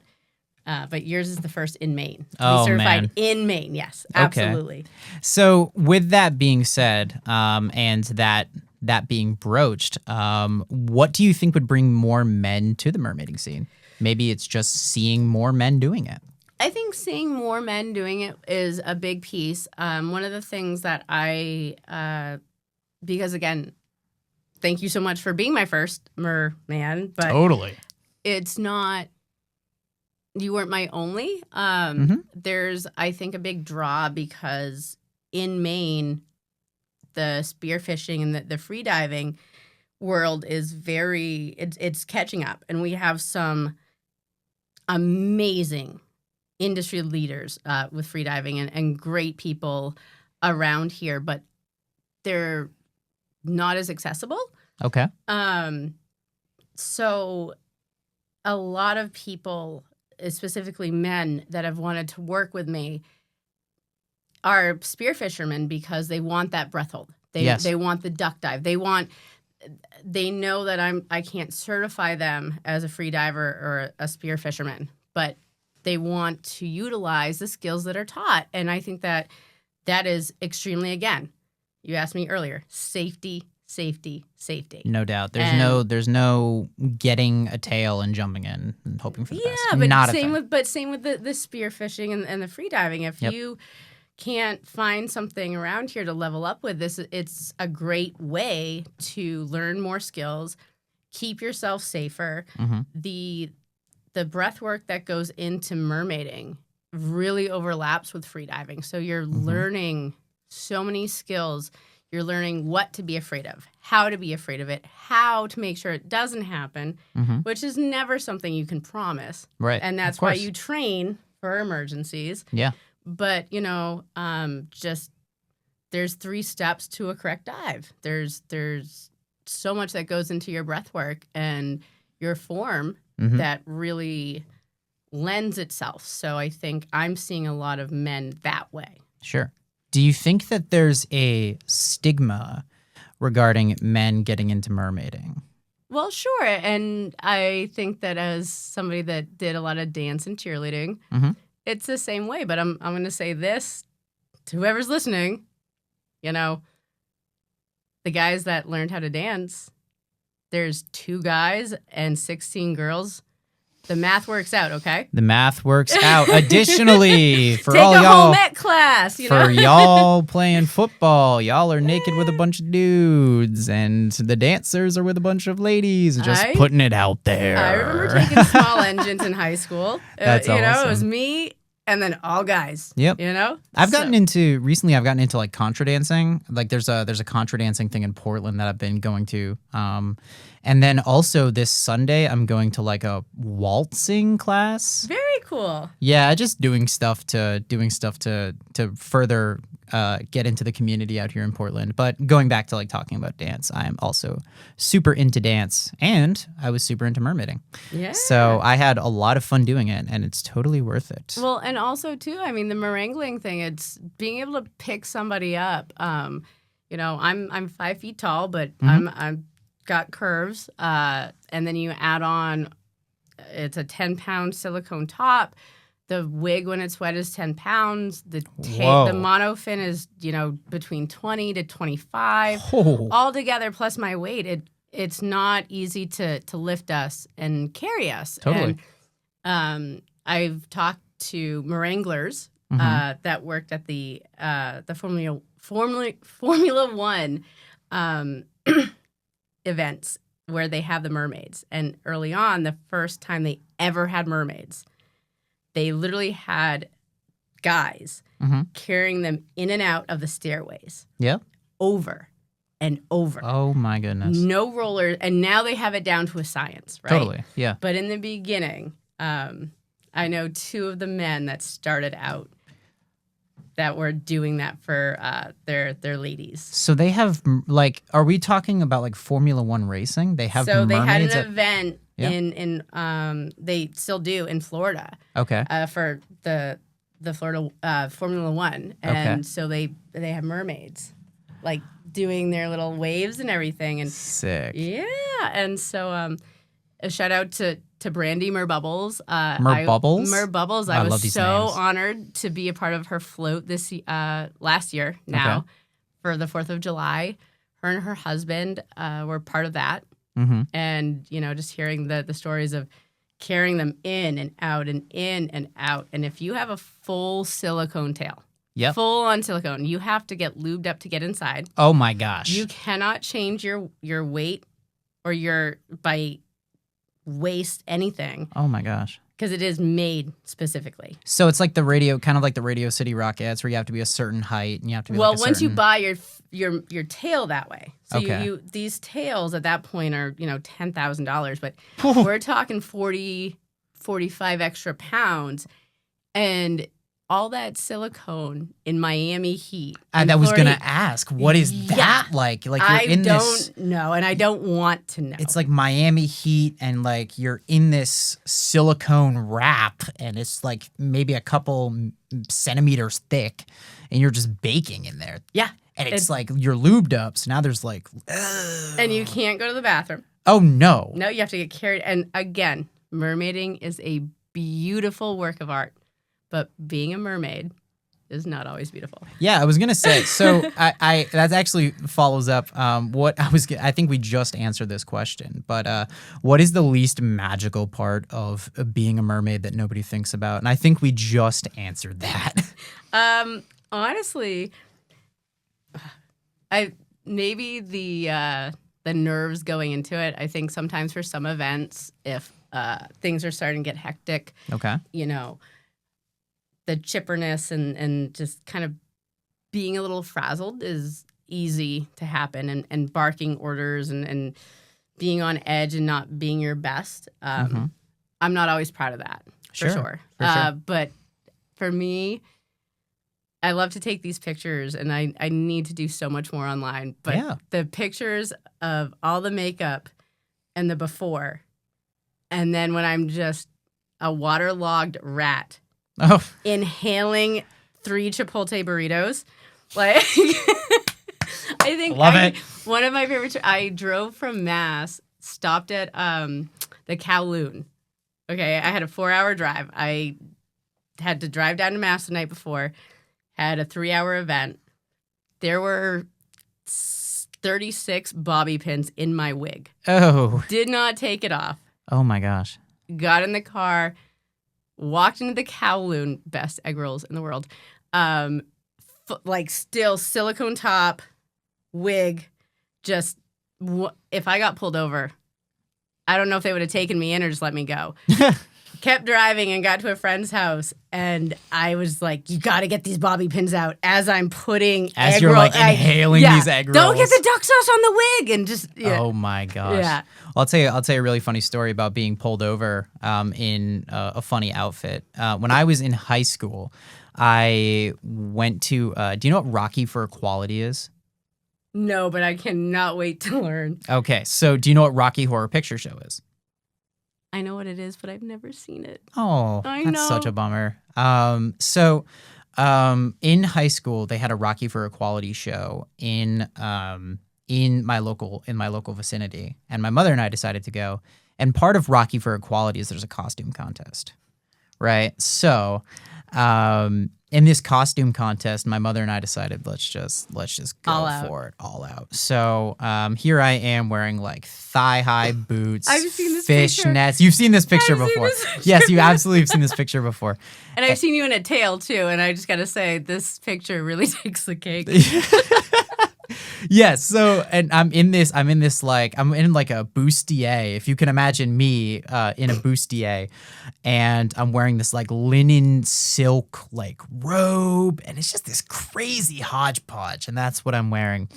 but yours is the first in Maine. Certified in Maine, yes, absolutely. Okay. So with that being said, and that being broached, what do you think would bring more men to the mermaiding scene? Maybe it's just seeing more men doing it. I think seeing more men doing it is a big piece. One of the things that because again, thank you so much for being my first merman, but totally, it's not, you weren't my only. There's, I think, a big draw because in Maine, the spearfishing and the freediving world is it's catching up, and we have some amazing industry leaders with freediving and great people around here, but they're not as accessible. Okay. So a lot of people, specifically men that have wanted to work with me, are spearfishermen because they want that breath hold. They want the duck dive. They know that I can't certify them as a free diver or a spearfisherman, but they want to utilize the skills that are taught. And I think that is extremely, again, you asked me earlier, safety. No doubt. There's no getting a tail and jumping in and hoping for the best. Yeah, but not same with the spearfishing and the freediving. If you can't find something around here to level up with this, it's a great way to learn more skills, keep yourself safer. The breath work that goes into mermaiding really overlaps with freediving. So you're learning so many skills. You're learning what to be afraid of, how to be afraid of it, how to make sure it doesn't happen, which is never something you can promise. Right. And that's why you train for emergencies. Yeah. But, just there's 3 steps to a correct dive. There's so much that goes into your breath work and your form that really lends itself. So I think I'm seeing a lot of men that way. Sure. Do you think that there's a stigma regarding men getting into mermaiding? Well, sure. And I think that as somebody that did a lot of dance and cheerleading, it's the same way. But I'm going to say this to whoever's listening, you know, the guys that learned how to dance, there's 2 guys and 16 girls. The math works out, okay? The math works out. Additionally, for Take all a y'all, home ec class, you know? for y'all playing football, y'all are naked with a bunch of dudes, and the dancers are with a bunch of ladies. Just putting it out there. I remember taking small engines in high school. That's you know, it was awesome. me and then all guys. Yep. You know? I've gotten into like contra dancing. Like there's a contra dancing thing in Portland that I've been going to. And then also this Sunday I'm going to like a waltzing class. Very cool. Yeah, just doing stuff to further get into the community out here in Portland. But going back to like talking about dance, I am also super into dance, and I was super into mermaiding. Yeah. So I had a lot of fun doing it, and it's totally worth it. Well, and also too, I mean, the merangling thing, it's being able to pick somebody up. You know, I'm 5 feet tall, but I'm got curves. And then you add on, it's a 10-pound silicone top. The wig when it's wet is 10 pounds. The monofin is, you know, between 20 to 25. Oh. All together plus my weight, it's not easy to lift us and carry us. Totally. And I've talked to meranglers that worked at the Formula One events where they have the mermaids. And early on, the first time they ever had mermaids, they literally had guys carrying them in and out of the stairways. Yeah. Over and over. Oh my goodness. No rollers. And now they have it down to a science, right? Totally. Yeah. But in the beginning, I know 2 of the men that started out that were doing that for their ladies. So they have like, are we talking about like Formula One racing? They have so they had an mermaids event in they still do in Florida. Okay. For the Florida Formula One, and so they have mermaids like doing their little waves and everything, and sick. Yeah, and so a shout out to Brandy Merbubbles. Merbubbles? Merbubbles. I was so honored to be a part of her float this last year now for the 4th of July. Her and her husband were part of that. And, you know, just hearing the stories of carrying them in and out and in and out. And if you have a full silicone tail, full on silicone, you have to get lubed up to get inside. Oh my gosh. You cannot change your weight or your by waste anything. Oh my gosh. Because it is made specifically. So it's like kind of like the Radio City Rock ads where you have to be a certain height and you have to be once you buy your tail that way. So you these tails at that point are, you know, $10,000, but we're talking 40, 45 extra pounds, and all that silicone in Miami heat. And I was going to ask, what is that like? Like I don't know, and I don't want to know. It's like Miami heat, and like you're in this silicone wrap, and it's like maybe a couple centimeters thick, and you're just baking in there. Yeah. And it's like you're lubed up, so now there's like... And you can't go to the bathroom. Oh, no. No, you have to get carried. And again, mermaiding is a beautiful work of art. But being a mermaid is not always beautiful. Yeah, I was gonna say. So I that actually follows up what I think we just answered this question. But what is the least magical part of being a mermaid that nobody thinks about? And I think we just answered that. Honestly, maybe the nerves going into it. I think sometimes for some events, if things are starting to get hectic, you know, the chipperness and just kind of being a little frazzled is easy to happen, and barking orders and being on edge and not being your best. I'm not always proud of that, for sure. But for me, I love to take these pictures, and I need to do so much more online. But the pictures of all the makeup and the before, and then when I'm just a waterlogged rat Oh, inhaling 3 Chipotle burritos. Like, I think Love it. one of my favorite. I drove from Mass, stopped at the Kowloon. Okay, I had a 4-hour drive. I had to drive down to Mass the night before. Had a 3-hour event. There were 36 bobby pins in my wig. oh, Did not take it off. oh my gosh. Got in the car, walked into the Kowloon, best egg rolls in the world. Like still silicone top, wig. Just if I got pulled over, I don't know if they would have taken me in or just let me go. Kept driving and got to a friend's house, and I was like, "You got to get these bobby pins out." As I'm putting As egg you're roll, like inhaling these egg rolls. Don't get the duck sauce on the wig, and just Oh my gosh. Yeah. I'll tell you a really funny story about being pulled over in a funny outfit. When I was in high school, I went to. Do you know what Rocky for Equality is? No, but I cannot wait to learn. Okay, so do you know what Rocky Horror Picture Show is? I know what it is, but I've never seen it. Oh, I that's know. such a bummer. In high school, they had a Rocky for Equality show in my local vicinity, and my mother and I decided to go. And part of Rocky for Equality is there's a costume contest, right? So, in this costume contest, my mother and I decided let's just go All out. for it, all out. So here I am wearing like thigh-high boots, I've seen this picture. fishnets. You've seen this picture I've seen before. this picture. Yes, you absolutely have seen this picture before. And I've seen you in a tail too, and I just gotta say, this picture really takes the cake. Yes, so and I'm in like a bustier, if you can imagine me in a bustier, and I'm wearing this like linen silk like robe, and it's just this crazy hodgepodge, and that's what I'm wearing.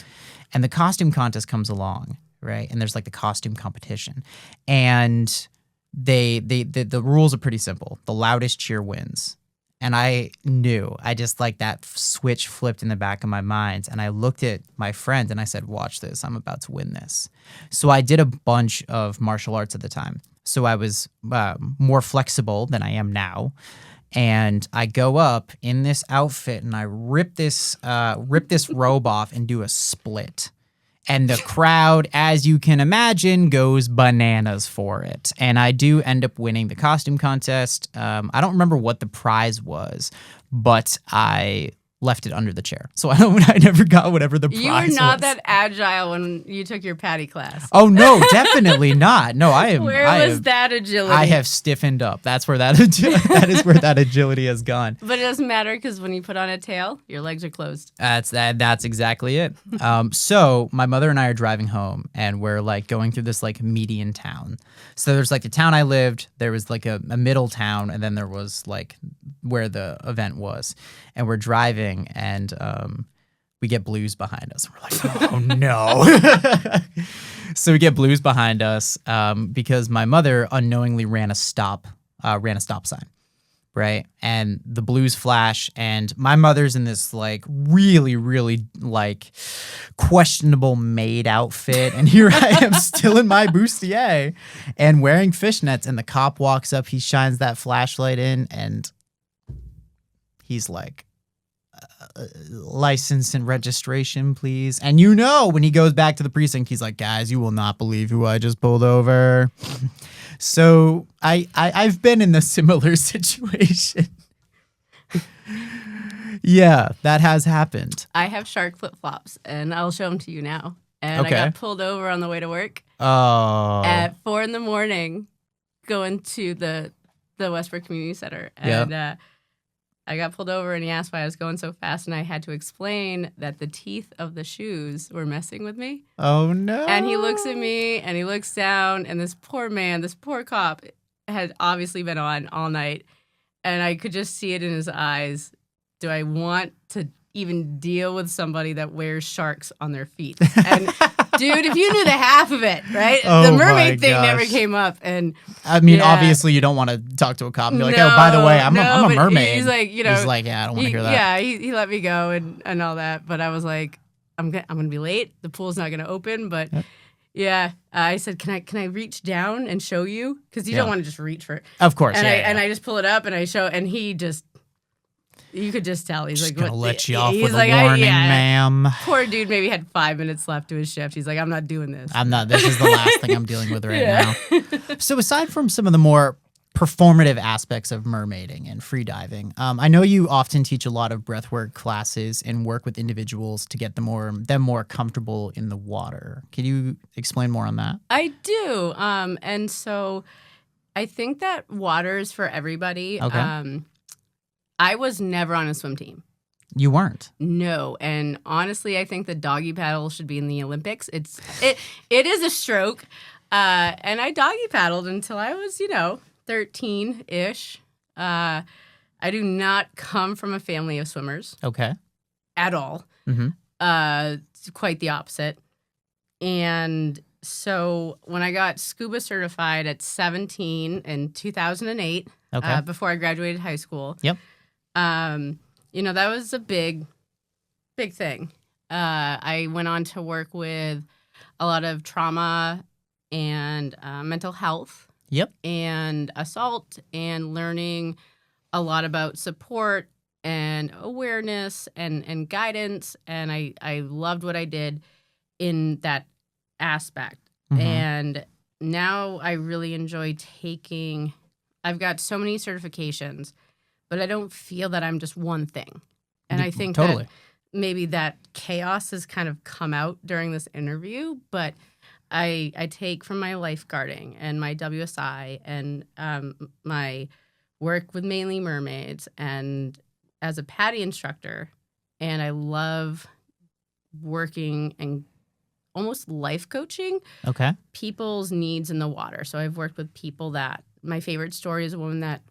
And the costume contest comes along, right? And there's like the costume competition, and the rules are pretty simple. The loudest cheer wins. And I knew, I just like that switch flipped in the back of my mind. And I looked at my friend and I said, watch this, I'm about to win this. So I did a bunch of martial arts at the time. So I was more flexible than I am now. And I go up in this outfit and I rip this robe off and do a split. And the crowd, as you can imagine, goes bananas for it. And I do end up winning the costume contest. I don't remember what the prize was, but I left it under the chair. So I never got whatever the prize was. You were not that agile when you took your PADI class. Oh, no, definitely not. No, I am. Where was that agility? I have stiffened up. That's where that is where that agility has gone. But it doesn't matter because when you put on a tail, your legs are closed. That's exactly it. So my mother and I are driving home, and we're like going through this like median town. So there's like the town I lived, there was like a middle town, and then there was like where the event was. And we're driving, and we get blues behind us. We're like, oh no. So we get blues behind us because my mother unknowingly ran a stop sign, right? And the blues flash, and my mother's in this like really, really like questionable maid outfit, and here I am still in my bustier and wearing fishnets, and the cop walks up, he shines that flashlight in, and he's like, license and registration, please. And you know, when he goes back to the precinct, he's like, guys, you will not believe who I just pulled over. So I've been in a similar situation. Yeah, that has happened. I have shark flip-flops, and I'll show them to you now. And Okay. I got pulled over on the way to work Oh. at 4 a.m, going to the Westbrook Community Center. And I got pulled over, and he asked why I was going so fast, and I had to explain that the teeth of the shoes were messing with me. Oh, no. And he looks at me, and he looks down, and this poor cop had obviously been on all night, and I could just see it in his eyes. Do I want to even deal with somebody that wears sharks on their feet? And dude, if you knew the half of it, right? Oh the my mermaid thing gosh. never came up. And I mean, yeah. obviously, you don't want to talk to a cop and be like, oh, by the way, I'm a but mermaid. He's like, He's like, yeah, I don't want to hear that. Yeah, he let me go and all that. But I was like, I'm gonna be late. The pool's not gonna open. But Yeah. I said, can I reach down and show you? Because you don't want to just reach for it. Of course. And yeah, I just pull it up and I show, and he just, you could just tell. He's just like, gonna what? let you off He's with like, a warning, ma'am. Poor dude maybe had 5 minutes left to his shift. He's like, I'm not doing this. I'm not. This is the last thing I'm dealing with right now. So aside from some of the more performative aspects of mermaiding and freediving, I know you often teach a lot of breathwork classes and work with individuals to get them more comfortable in the water. Can you explain more on that? I do. And so I think that water is for everybody. Okay. I was never on a swim team. You weren't? No. And honestly, I think the doggy paddle should be in the Olympics. It is a stroke. And I doggy paddled until I was, 13-ish. I do not come from a family of swimmers. Okay. At all. Mm-hmm. It's quite the opposite. And so when I got scuba certified at 17 in 2008, Okay. before I graduated high school. Yep. That was a big thing. I went on to work with a lot of trauma and mental health. Yep. And assault, and learning a lot about support and awareness and guidance. And I loved what I did in that aspect. Mm-hmm. And now I really enjoy I've got so many certifications, but I don't feel that I'm just one thing. And I think that maybe that chaos has kind of come out during this interview, but I take from my lifeguarding and my WSI and my work with Mainly Mermaids and as a PADI instructor, and I love working and almost life coaching people's needs in the water. So I've worked with people that, my favorite story is a woman that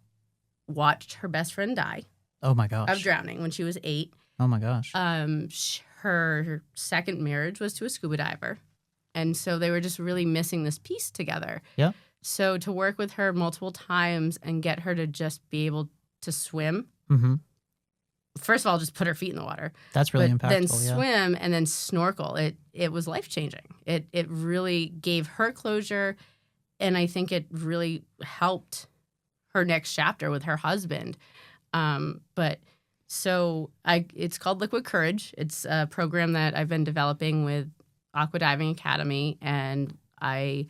watched her best friend die. Oh my gosh. Of drowning when she was 8. Oh my gosh. Her second marriage was to a scuba diver. And so they were just really missing this piece together. Yeah. So to work with her multiple times and get her to just be able to swim. Mm-hmm. First of all, just put her feet in the water. That's really impactful. Then swim and then snorkel. It was life-changing. It really gave her closure, and I think it really helped her next chapter with her husband. It's called Liquid Courage. It's a program that I've been developing with Aqua Diving Academy, and I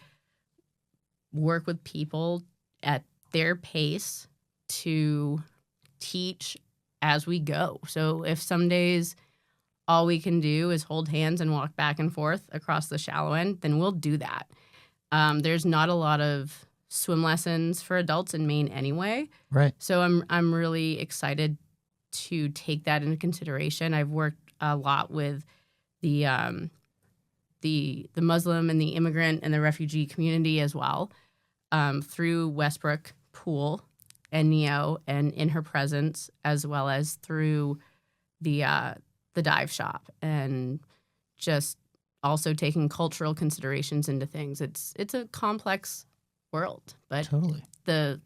work with people at their pace to teach as we go. So if some days all we can do is hold hands and walk back and forth across the shallow end, then we'll do that. There's not a lot of swim lessons for adults in Maine anyway. Right. So I'm really excited to take that into consideration. I've worked a lot with the Muslim and the immigrant and the refugee community as well, through Westbrook Pool and Neo and In Her Presence, as well as through the dive shop, and just also taking cultural considerations into things. It's a complex world, but totally. The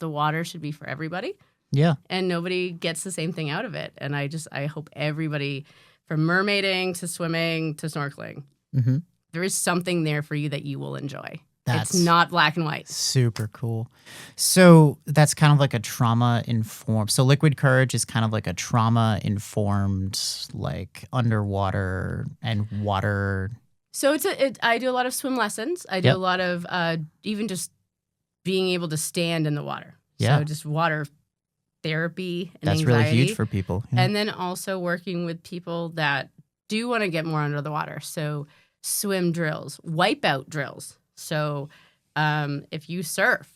water should be for everybody. Yeah. And nobody gets the same thing out of it. And I hope everybody, from mermaiding to swimming to snorkeling, mm-hmm. there is something there for you that you will enjoy. That's it's not black and white. Super cool. So that's kind of like a trauma-informed. So Liquid Courage is kind of like a trauma-informed, like underwater and water. So I do a lot of swim lessons. I do a lot of even just being able to stand in the water. Yeah. So just water therapy and that's anxiety. Really huge for people. Yeah. And then also working with people that do want to get more under the water. So swim drills, wipeout drills. So if you surf,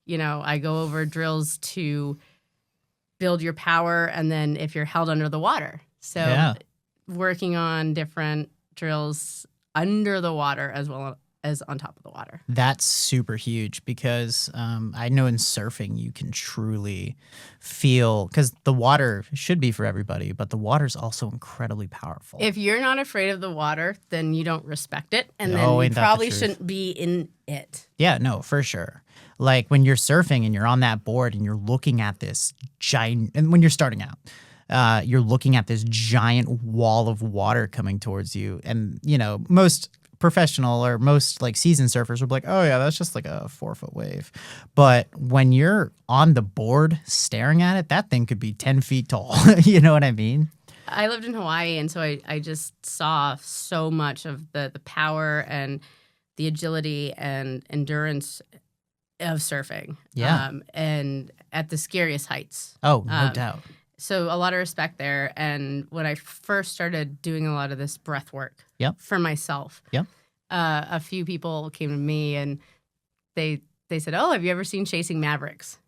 I go over drills to build your power, and then if you're held under the water. So working on different drills under the water as well as on top of the water. That's super huge because I know in surfing you can truly feel, because the water should be for everybody, but the water's also incredibly powerful. If you're not afraid of the water, then you don't respect it, and then you probably shouldn't be in it. Yeah, no, for sure. Like when you're surfing and you're on that board and you're looking at this giant, and when you're starting out, you're looking at this giant wall of water coming towards you. And, most professional or most like seasoned surfers would be like, oh yeah, that's just like a 4-foot wave. But when you're on the board staring at it, that thing could be 10 feet tall. You know what I mean? I lived in Hawaii, and so I just saw so much of the power and the agility and endurance of surfing. Yeah. And at the scariest heights. Oh, no doubt. So a lot of respect there. And when I first started doing a lot of this breath work for myself, a few people came to me and they said, oh, have you ever seen Chasing Mavericks?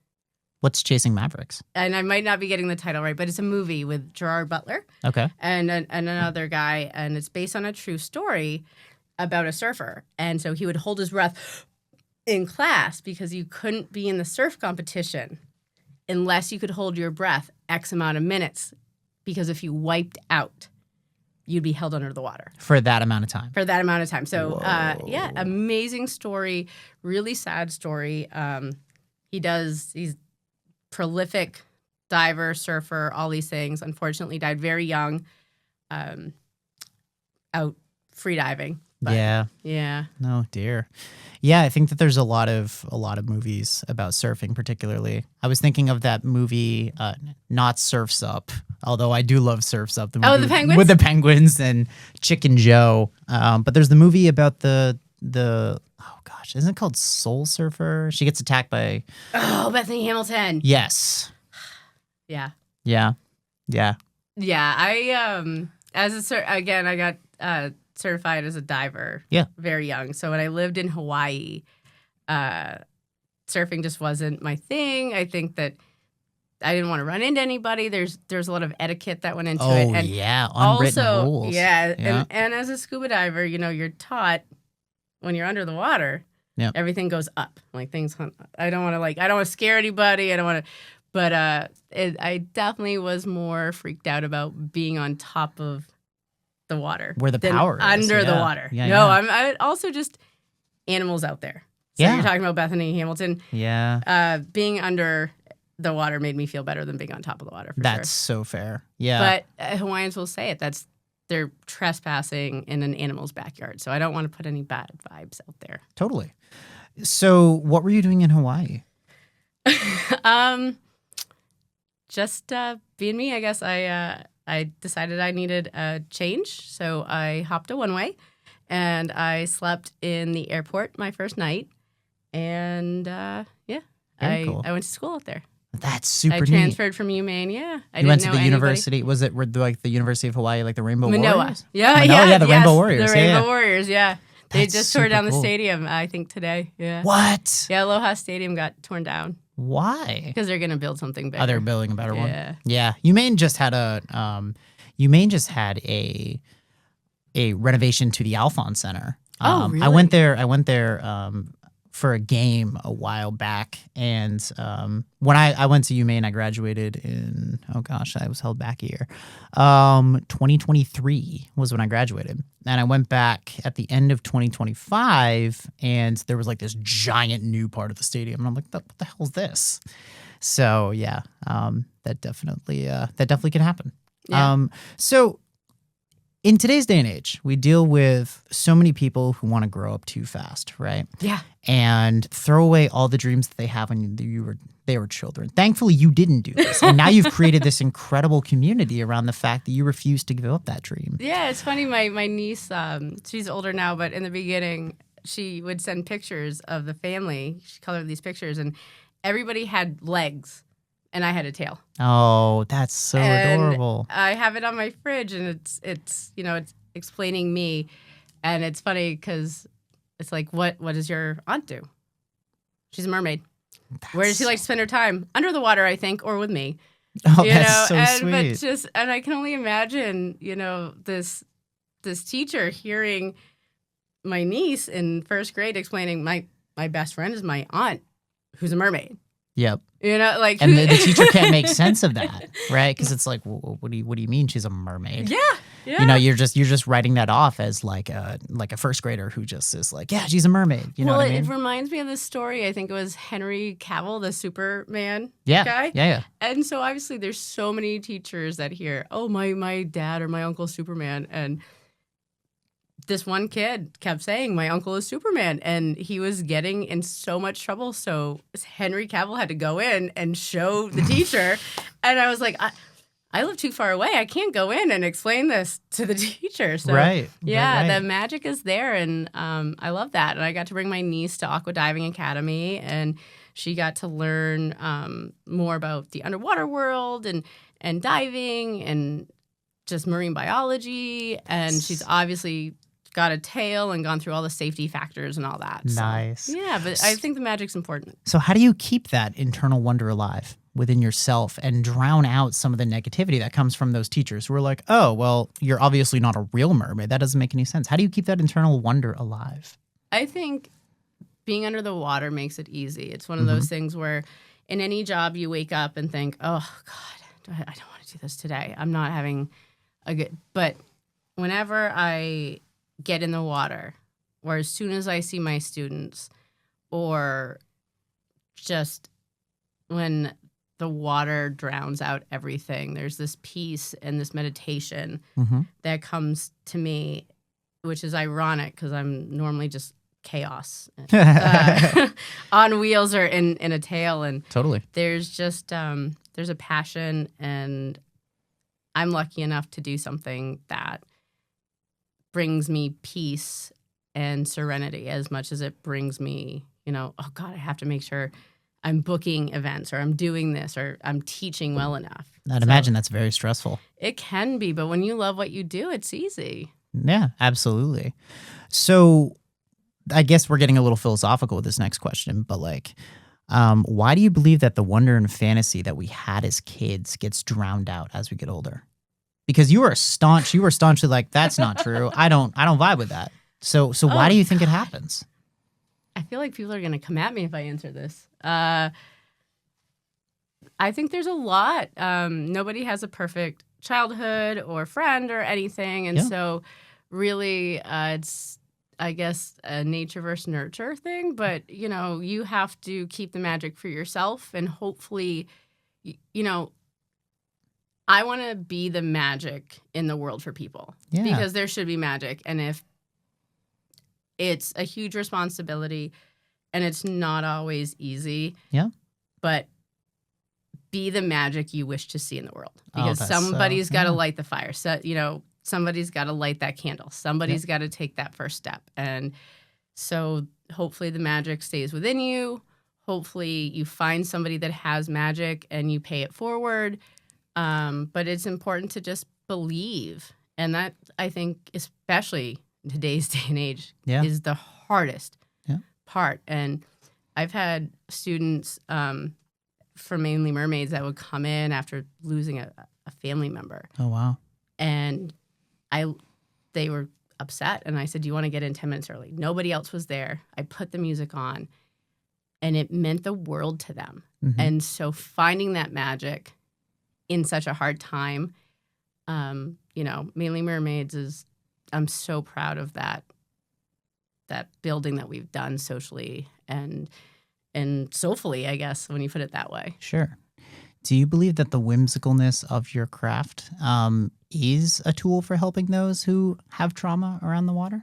What's Chasing Mavericks? And I might not be getting the title right, but it's a movie with Gerard Butler. Okay. And another guy, and it's based on a true story about a surfer. And so he would hold his breath in class because you couldn't be in the surf competition unless you could hold your breath X amount of minutes, because if you wiped out, you'd be held under the water. For that amount of time. For that amount of time. So, yeah, amazing story, really sad story. He's prolific diver, surfer, all these things. Unfortunately, died very young, out freediving. Yeah. Yeah. No, dear. Yeah, I think that there's a lot of movies about surfing, particularly. I was thinking of that movie, not Surf's Up, although I do love Surf's Up. The movie the penguins? with the penguins and Chicken Joe. But there's the movie about the oh gosh, isn't it called Soul Surfer? She gets attacked by Bethany Hamilton. Yes. Yeah. Yeah. Yeah. Yeah. I I got certified as a diver. Yeah. Very young. So when I lived in Hawaii, surfing just wasn't my thing. I think that I didn't want to run into anybody. There's a lot of etiquette that went into it. Oh And yeah, unwritten also, rules. Yeah. And as a scuba diver, you're taught when you're under the water, everything goes up. Like things, I don't want to scare anybody. I don't want to, but I definitely was more freaked out about being on top of the water. Where the power is. Under the water. Yeah, no, yeah. I also just animals out there. So you're talking about Bethany Hamilton. Yeah. Being under the water made me feel better than being on top of the water. That's sure. so fair. Yeah. But Hawaiians will say it. They're trespassing in an animal's backyard. So I don't want to put any bad vibes out there. Totally. So what were you doing in Hawaii? Just being me, I guess. I decided I needed a change, so I hopped a one-way, and I slept in the airport my first night, and Very cool. I went to school out there. That's super I neat. transferred from UMaine, yeah. You went to the university, was it like the University of Hawaii, like the Rainbow Manoa. Warriors? Yeah, Manoa? yeah. The Rainbow Warriors. The Rainbow Warriors, yeah. They That's just tore super down the cool. stadium, I think, today, yeah. What? Yeah, Aloha Stadium got torn down. Why? Because they're going to build something bigger. Oh, they're building a better one. Yeah. Yeah. UMaine just had a renovation to the Alphon Center. Oh, really? I went there for a game a while back, and when I went to UMaine, I graduated in I was held back a year. 2023 was when I graduated, and I went back at the end of 2025, and there was like this giant new part of the stadium, and I'm like, what the hell is this? So yeah, that definitely can happen. Yeah. So in today's day and age, we deal with so many people who want to grow up too fast, right? Yeah. And throw away all the dreams that they have when they were children. Thankfully, you didn't do this. And now you've created this incredible community around the fact that you refused to give up that dream. Yeah, it's funny. My niece, she's older now, but in the beginning, she would send pictures of the family. She colored these pictures, and everybody had legs, and I had a tail. Oh, that's so adorable. I have it on my fridge, and it's explaining me, and it's funny because it's like, what does your aunt do? She's a mermaid. Where does she like to spend her time? Under the water, I think, or with me. Oh, that's so sweet. But I can only imagine, this teacher hearing my niece in first grade explaining my best friend is my aunt, who's a mermaid. Yep. And the teacher can't make sense of that, right? Because it's like, well, what do you mean she's a mermaid? Yeah. Yeah. You're just writing that off as like a first grader who just is like, yeah, she's a mermaid. You know what I mean? It reminds me of this story. I think it was Henry Cavill, the Superman Yeah. guy. Yeah. And so obviously there's so many teachers that hear, oh, my dad or my uncle Superman, and this one kid kept saying, my uncle is Superman, and he was getting in so much trouble. So Henry Cavill had to go in and show the teacher. And I was like, I live too far away. I can't go in and explain this to the teacher. So Right. the magic is there. And I love that. And I got to bring my niece to Aqua Diving Academy, and she got to learn more about the underwater world and diving and just marine biology. And she's obviously got a tail and gone through all the safety factors and all that. Nice. So, yeah, but I think the magic's important. So how do you keep that internal wonder alive within yourself and drown out some of the negativity that comes from those teachers who are like, oh, well, you're obviously not a real mermaid. That doesn't make any sense. How do you keep that internal wonder alive? I think being under the water makes it easy. It's one of those things where in any job you wake up and think, oh, God, I don't want to do this today. I'm not having a good... But whenever I get in the water, or as soon as I see my students, or just when the water drowns out everything, there's this peace and this meditation that comes to me, which is ironic because I'm normally just chaos on wheels or in a tail. And Totally. there's just there's a passion, and I'm lucky enough to do something that brings me peace and serenity as much as it brings me, oh God, I have to make sure I'm booking events, or I'm doing this, or I'm teaching well enough. I'd imagine that's very stressful. It can be, but when you love what you do, it's easy. Yeah, absolutely. So I guess we're getting a little philosophical with this next question, but why do you believe that the wonder and fantasy that we had as kids gets drowned out as we get older? Because you were staunchly like, that's not true. I don't vibe with that. So why do you think it happens? I feel like people are going to come at me if I answer this. I think there's a lot. Nobody has a perfect childhood or friend or anything. And so really it's, I guess, a nature versus nurture thing. But, you have to keep the magic for yourself. And hopefully, I want to be the magic in the world for people. Yeah. Because there should be magic. And if it's a huge responsibility and it's not always easy. Yeah. But be the magic you wish to see in the world. Because somebody's got to light the fire. So, somebody's got to light that candle. Somebody's got to take that first step. And so hopefully the magic stays within you. Hopefully you find somebody that has magic and you pay it forward. But it's important to just believe. And that, I think, especially in today's day and age, is the hardest part. And I've had students from Mainly Mermaids that would come in after losing a family member. Oh, wow. And they were upset. And I said, do you want to get in 10 minutes early? Nobody else was there. I put the music on, and it meant the world to them. And so finding that magic in such a hard time, Mainly Mermaids is, I'm so proud of that building that we've done socially and soulfully, I guess, when you put it that way. Sure. Do you believe that the whimsicalness of your craft is a tool for helping those who have trauma around the water?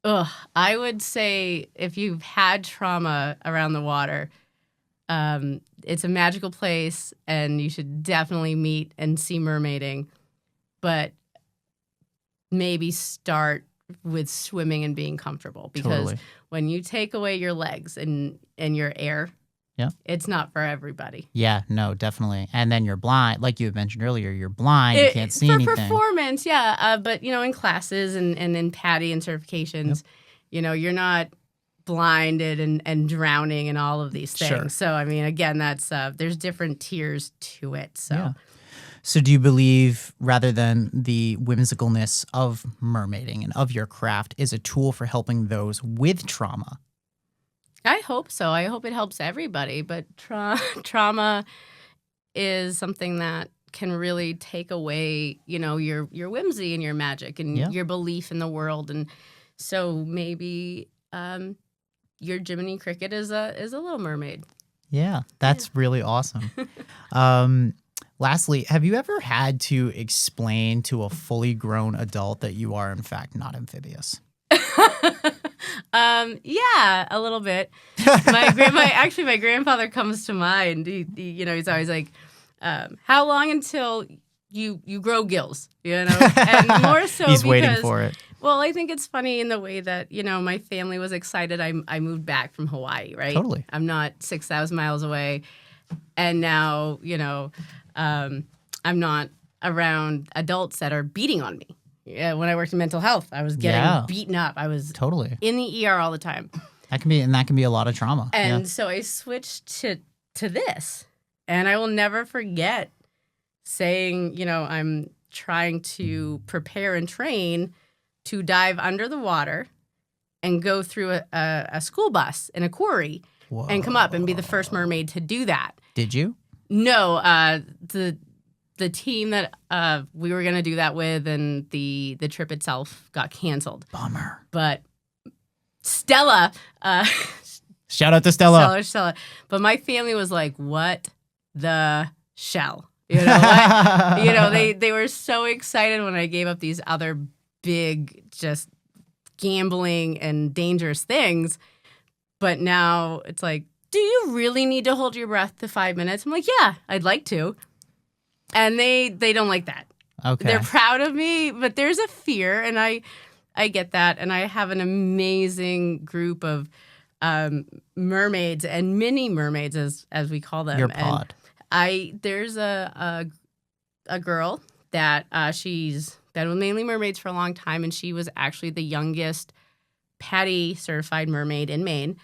I would say if you've had trauma around the water, it's a magical place, and you should definitely meet and see mermaiding. But maybe start with swimming and being comfortable, because when you take away your legs and your air, it's not for everybody. Yeah, no, definitely. And then you're blind, like you had mentioned earlier. You're blind, you can't see anything. For performance, but in classes and in PADI and certifications, you're not blinded and drowning and all of these things. Sure. So I mean, again, that's there's different tiers to it. So do you believe, rather than the whimsicalness of mermaiding and of your craft, is a tool for helping those with trauma? I hope so. I hope it helps everybody. But trauma is something that can really take away, your whimsy and your magic and your belief in the world. And so maybe your Jiminy Cricket is a little mermaid. Yeah, that's really awesome. Lastly, have you ever had to explain to a fully grown adult that you are in fact not amphibious? Yeah, a little bit. My grandfather comes to mind. He's always like, how long until you grow gills, and more so He's because, waiting for it. Well, I think it's funny in the way that, my family was excited. I moved back from Hawaii, right? Totally. I'm not 6,000 miles away. And now, I'm not around adults that are beating on me. Yeah, when I worked in mental health, I was getting beaten up. I was totally in the ER all the time. That can be a lot of trauma. And so I switched to this. And I will never forget saying, I'm trying to prepare and train to dive under the water and go through a school bus in a quarry and come up and be the first mermaid to do that. Did you? No, the team that we were going to do that with and the trip itself got canceled. Bummer. But Stella... Shout out to Stella. Stella. But my family was like, what the shell? They were so excited when I gave up these other big, just gambling and dangerous things. But now it's like, do you really need to hold your breath to 5 minutes? I'm like, yeah, I'd like to. And they don't like that. Okay. They're proud of me, but there's a fear, and I get that. And I have an amazing group of mermaids and mini mermaids, as we call them. Your pod. And there's a girl that she's been with Mainly Mermaids for a long time, and she was actually the youngest PADI-Certified Mermaid in Maine,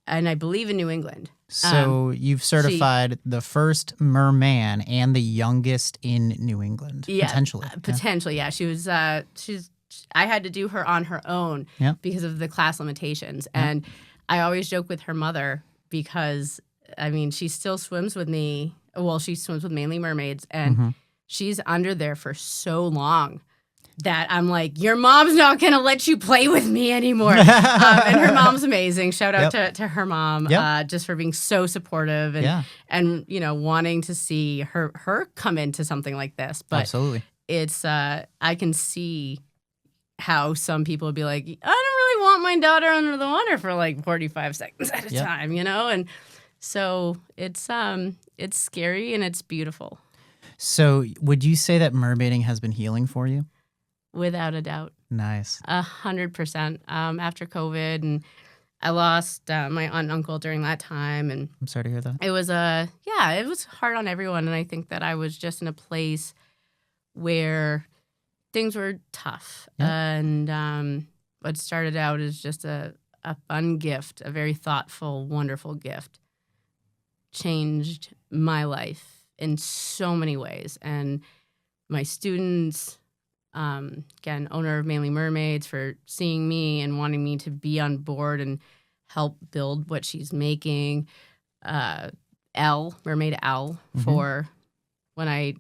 and I believe in New England. So you've certified the first merman and the youngest in New England, potentially. Potentially, yeah. She was. I had to do her on her own because of the class limitations, and I always joke with her mother because, she still swims with me. Well, she swims with Mainly Mermaids, and she's under there for so long that I'm like, your mom's not going to let you play with me anymore. And her mom's amazing. Shout out to her mom just for being so supportive and wanting to see her come into something like this. But absolutely. It's I can see how some people would be like, I don't really want my daughter under the water for like 45 seconds at a time, And so it's scary and it's beautiful. So would you say that mermaiding has been healing for you? Without a doubt. Nice. 100%. After COVID, and I lost my aunt and uncle during that time, and I'm sorry to hear that. it was it was hard on everyone, and I think that I was just in a place where things were tough, and what started out as just a fun gift, a very thoughtful, wonderful gift, changed my life in so many ways, and my students. Again, owner of Mainly Mermaids, for seeing me and wanting me to be on board and help build what she's making. Mermaid L, for when I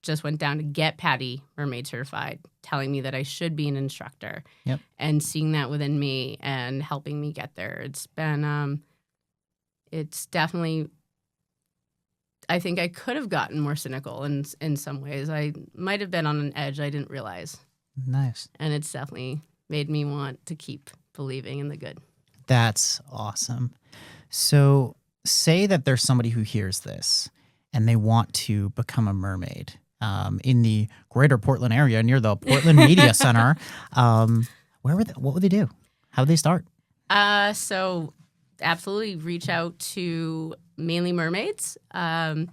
just went down to get PADI Mermaid certified, telling me that I should be an instructor, and seeing that within me and helping me get there. It's been, it's definitely. I think I could have gotten more cynical in some ways. I might have been on an edge I didn't realize. Nice. And it's definitely made me want to keep believing in the good. That's awesome. So say that there's somebody who hears this and they want to become a mermaid in the greater Portland area near the Portland Media Center. What would they do? How would they start? So absolutely reach out to Mainly Mermaids and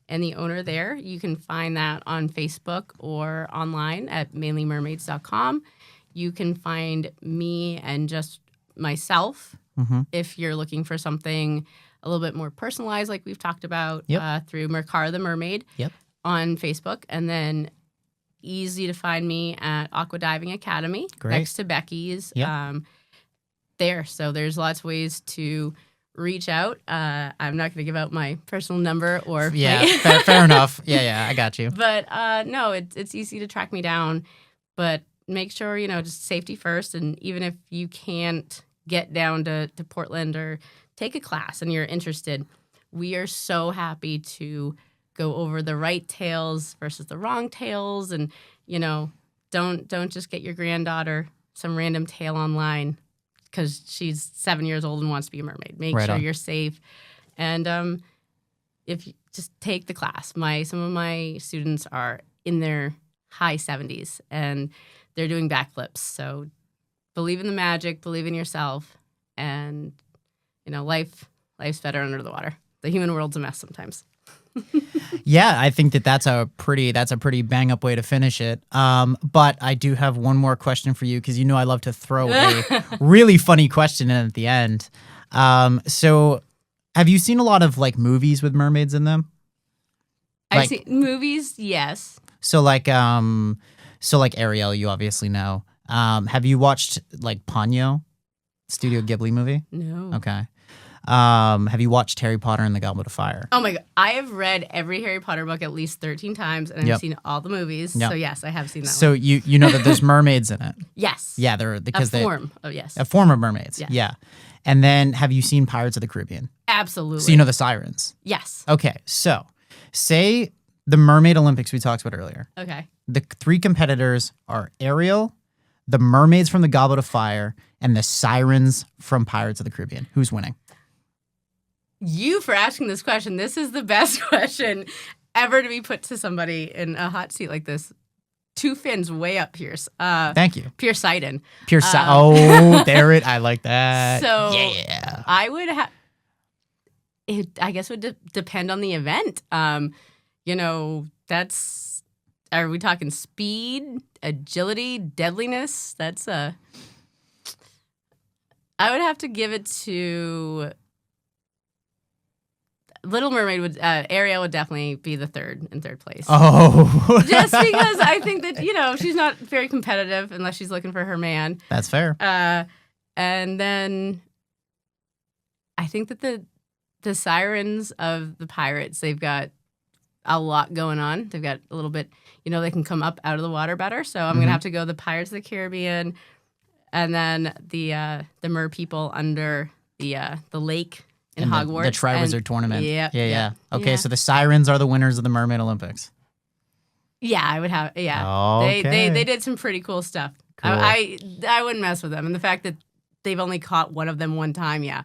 the owner there. You can find that on Facebook or online at mainlymermaids.com. You can find me and just myself if you're looking for something a little bit more personalized, like we've talked about, through Merkara the Mermaid on Facebook. And then easy to find me at Aqua Diving Academy next to Becky's there. So there's lots of ways to reach out. I'm not going to give out my personal number or fair enough. I got you. But no, it's easy to track me down. But make sure just safety first. And even if you can't get down to Portland or take a class and you're interested, we are so happy to go over the right tails versus the wrong tails, and don't just get your granddaughter some random tail online because she's 7 years old and wants to be a mermaid. Make Right sure on. you're safe, and if you just take the class. Some of my students are in their high 70s and they're doing backflips. So believe in the magic, believe in yourself, and life's better under the water. The human world's a mess sometimes. Yeah, I think that's a pretty bang up way to finish it. But I do have one more question for you because I love to throw a really funny question in at the end. So have you seen a lot of like movies with mermaids in them? I've seen movies, yes. So like Ariel, you obviously know. Have you watched like Ponyo, Studio Ghibli movie? No. Okay. Have you watched Harry Potter and the Goblet of Fire? Oh my God. I have read every Harry Potter book at least 13 times, and I've seen all the movies. Yep. So yes, I have seen that So one. you know that there's mermaids in it. Yes. Yeah, they're because a form of mermaids. Yes. Yeah. And then have you seen Pirates of the Caribbean? Absolutely. So you know the sirens. Yes. Okay. So say the Mermaid Olympics we talked about earlier. Okay. The three competitors are Ariel, the mermaids from the Goblet of Fire, and the sirens from Pirates of the Caribbean. Who's winning? You for asking this question. This is the best question ever to be put to somebody in a hot seat like this. Two fins way up, Piers. Thank you. Piers Sidon. Piers. I like that. So yeah. I would have. I guess it would depend on the event. That's. Are we talking speed, agility, deadliness? That's a. I would have to give it to. Little Mermaid would. Ariel would definitely be in third place. Oh. Just because I think that she's not very competitive unless she's looking for her man. That's fair. And then I think that the sirens of the pirates, they've got a lot going on. They've got a little bit, they can come up out of the water better. So I'm gonna have to go the Pirates of the Caribbean, and then the mer people under the lake in and Hogwarts. The Tri-Wizard tournament. Yeah. Okay, Yeah. So the sirens are the winners of the Mermaid Olympics. Yeah, I would have. Yeah, Okay. they did some pretty cool stuff. Cool. I wouldn't mess with them, and the fact that they've only caught one of them one time. Yeah.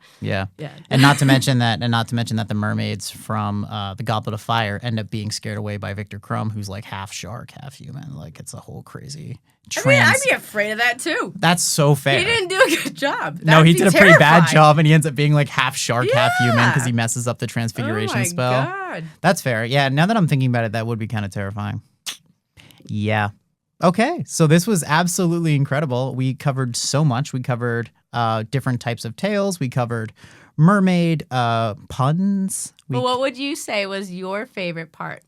And not to mention that the mermaids from the Goblet of Fire end up being scared away by Victor Crumb, who's like half shark, half human. Like it's a whole crazy. I'd be afraid of that too. That's so fair. He didn't do a good job. No, he did a pretty bad terrifying. job, and he ends up being like half shark, half human Yeah. because he messes up the transfiguration spell. Oh my God. That's fair. Yeah, now that I'm thinking about it, that would be kind of terrifying. Yeah. Okay, so this was absolutely incredible. We covered so much. We covered different types of tales. We covered mermaid puns. Well, what would you say was your favorite part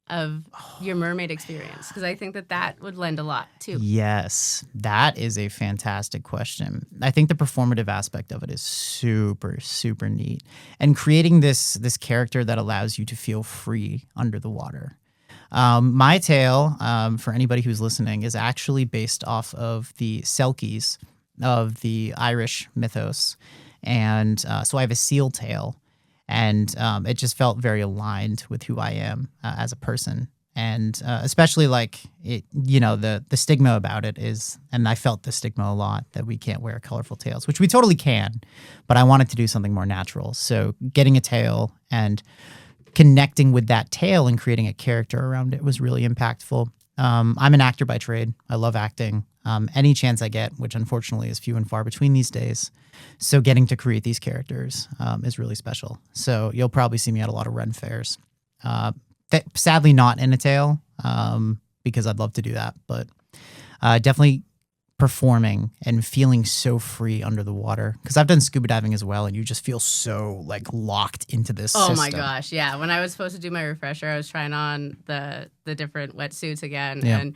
of your mermaid experience? Because I think that would lend a lot too. Yes, that is a fantastic question. I think the performative aspect of it is super, super neat. And creating this character that allows you to feel free under the water. My tale, for anybody who's listening, is actually based off of the Selkies of the Irish mythos. And so I have a seal tale, and it just felt very aligned with who I am as a person. And especially like, the stigma about it is, and I felt the stigma a lot, that we can't wear colorful tails, which we totally can, but I wanted to do something more natural. So getting a tail and connecting with that tale and creating a character around it was really impactful. I'm an actor by trade. I love acting. Any chance I get, which unfortunately is few and far between these days. So getting to create these characters is really special. So you'll probably see me at a lot of Ren fairs. Sadly not in a tale because I'd love to do that. But definitely performing and feeling so free under the water, because I've done scuba diving as well, and you just feel so like locked into this system. My gosh, yeah. When I was supposed to do my refresher, I was trying on the different wetsuits again, Yeah. and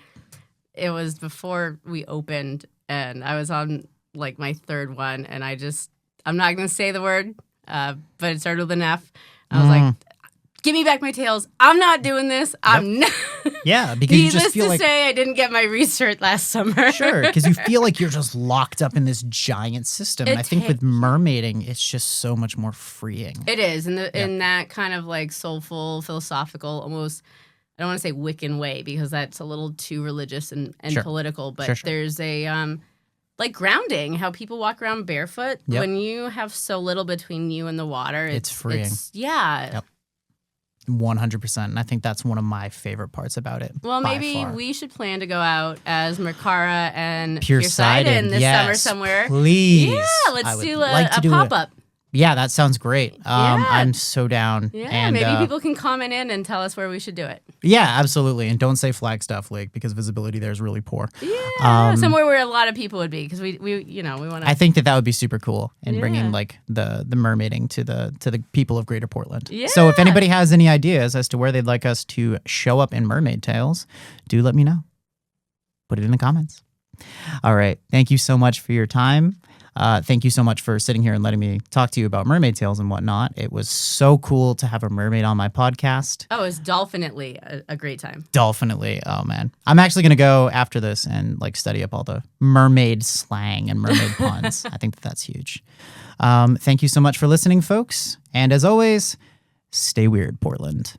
it was before we opened, and I was on like my third one, and I'm not gonna say the word, but it started with an F. I was like, give me back my tails. I'm not doing this. I'm not. Yeah, because you Needless just feel to like say, I didn't get my research last summer. sure, because you feel like you're just locked up in this giant system. And I think with mermaiding, it's just so much more freeing. It is, in that kind of like soulful, philosophical, almost. I don't want to say Wiccan way because that's a little too religious and Sure. political. But Sure. there's a like grounding, how people walk around barefoot. Yep. When you have so little between you and the water, It's freeing. Yeah. Yep. 100%. And I think that's one of my favorite parts about it. Well, by maybe far. we should plan to go out as Merkara and Piers this yes, summer somewhere. Please. Yeah, I let's would do like to a do pop-up. Yeah, that sounds great. Yeah. I'm so down. Yeah, and, maybe people can comment in and tell us where we should do it. Yeah, absolutely. And don't say Flagstaff Lake because visibility there is really poor. Yeah, somewhere where a lot of people would be because we want to. I think that would be super cool in bringing Yeah. like the mermaiding to the people of Greater Portland. Yeah. So if anybody has any ideas as to where they'd like us to show up in Mermaid Tales, do let me know. Put it in the comments. All right. Thank you so much for your time. Thank you so much for sitting here and letting me talk to you about mermaid tales and whatnot. It was so cool to have a mermaid on my podcast. Oh, it's definitely a great time. Definitely. Oh, man. I'm actually going to go after this and like study up all the mermaid slang and mermaid puns. I think that's huge. Thank you so much for listening, folks. And as always, stay weird, Portland.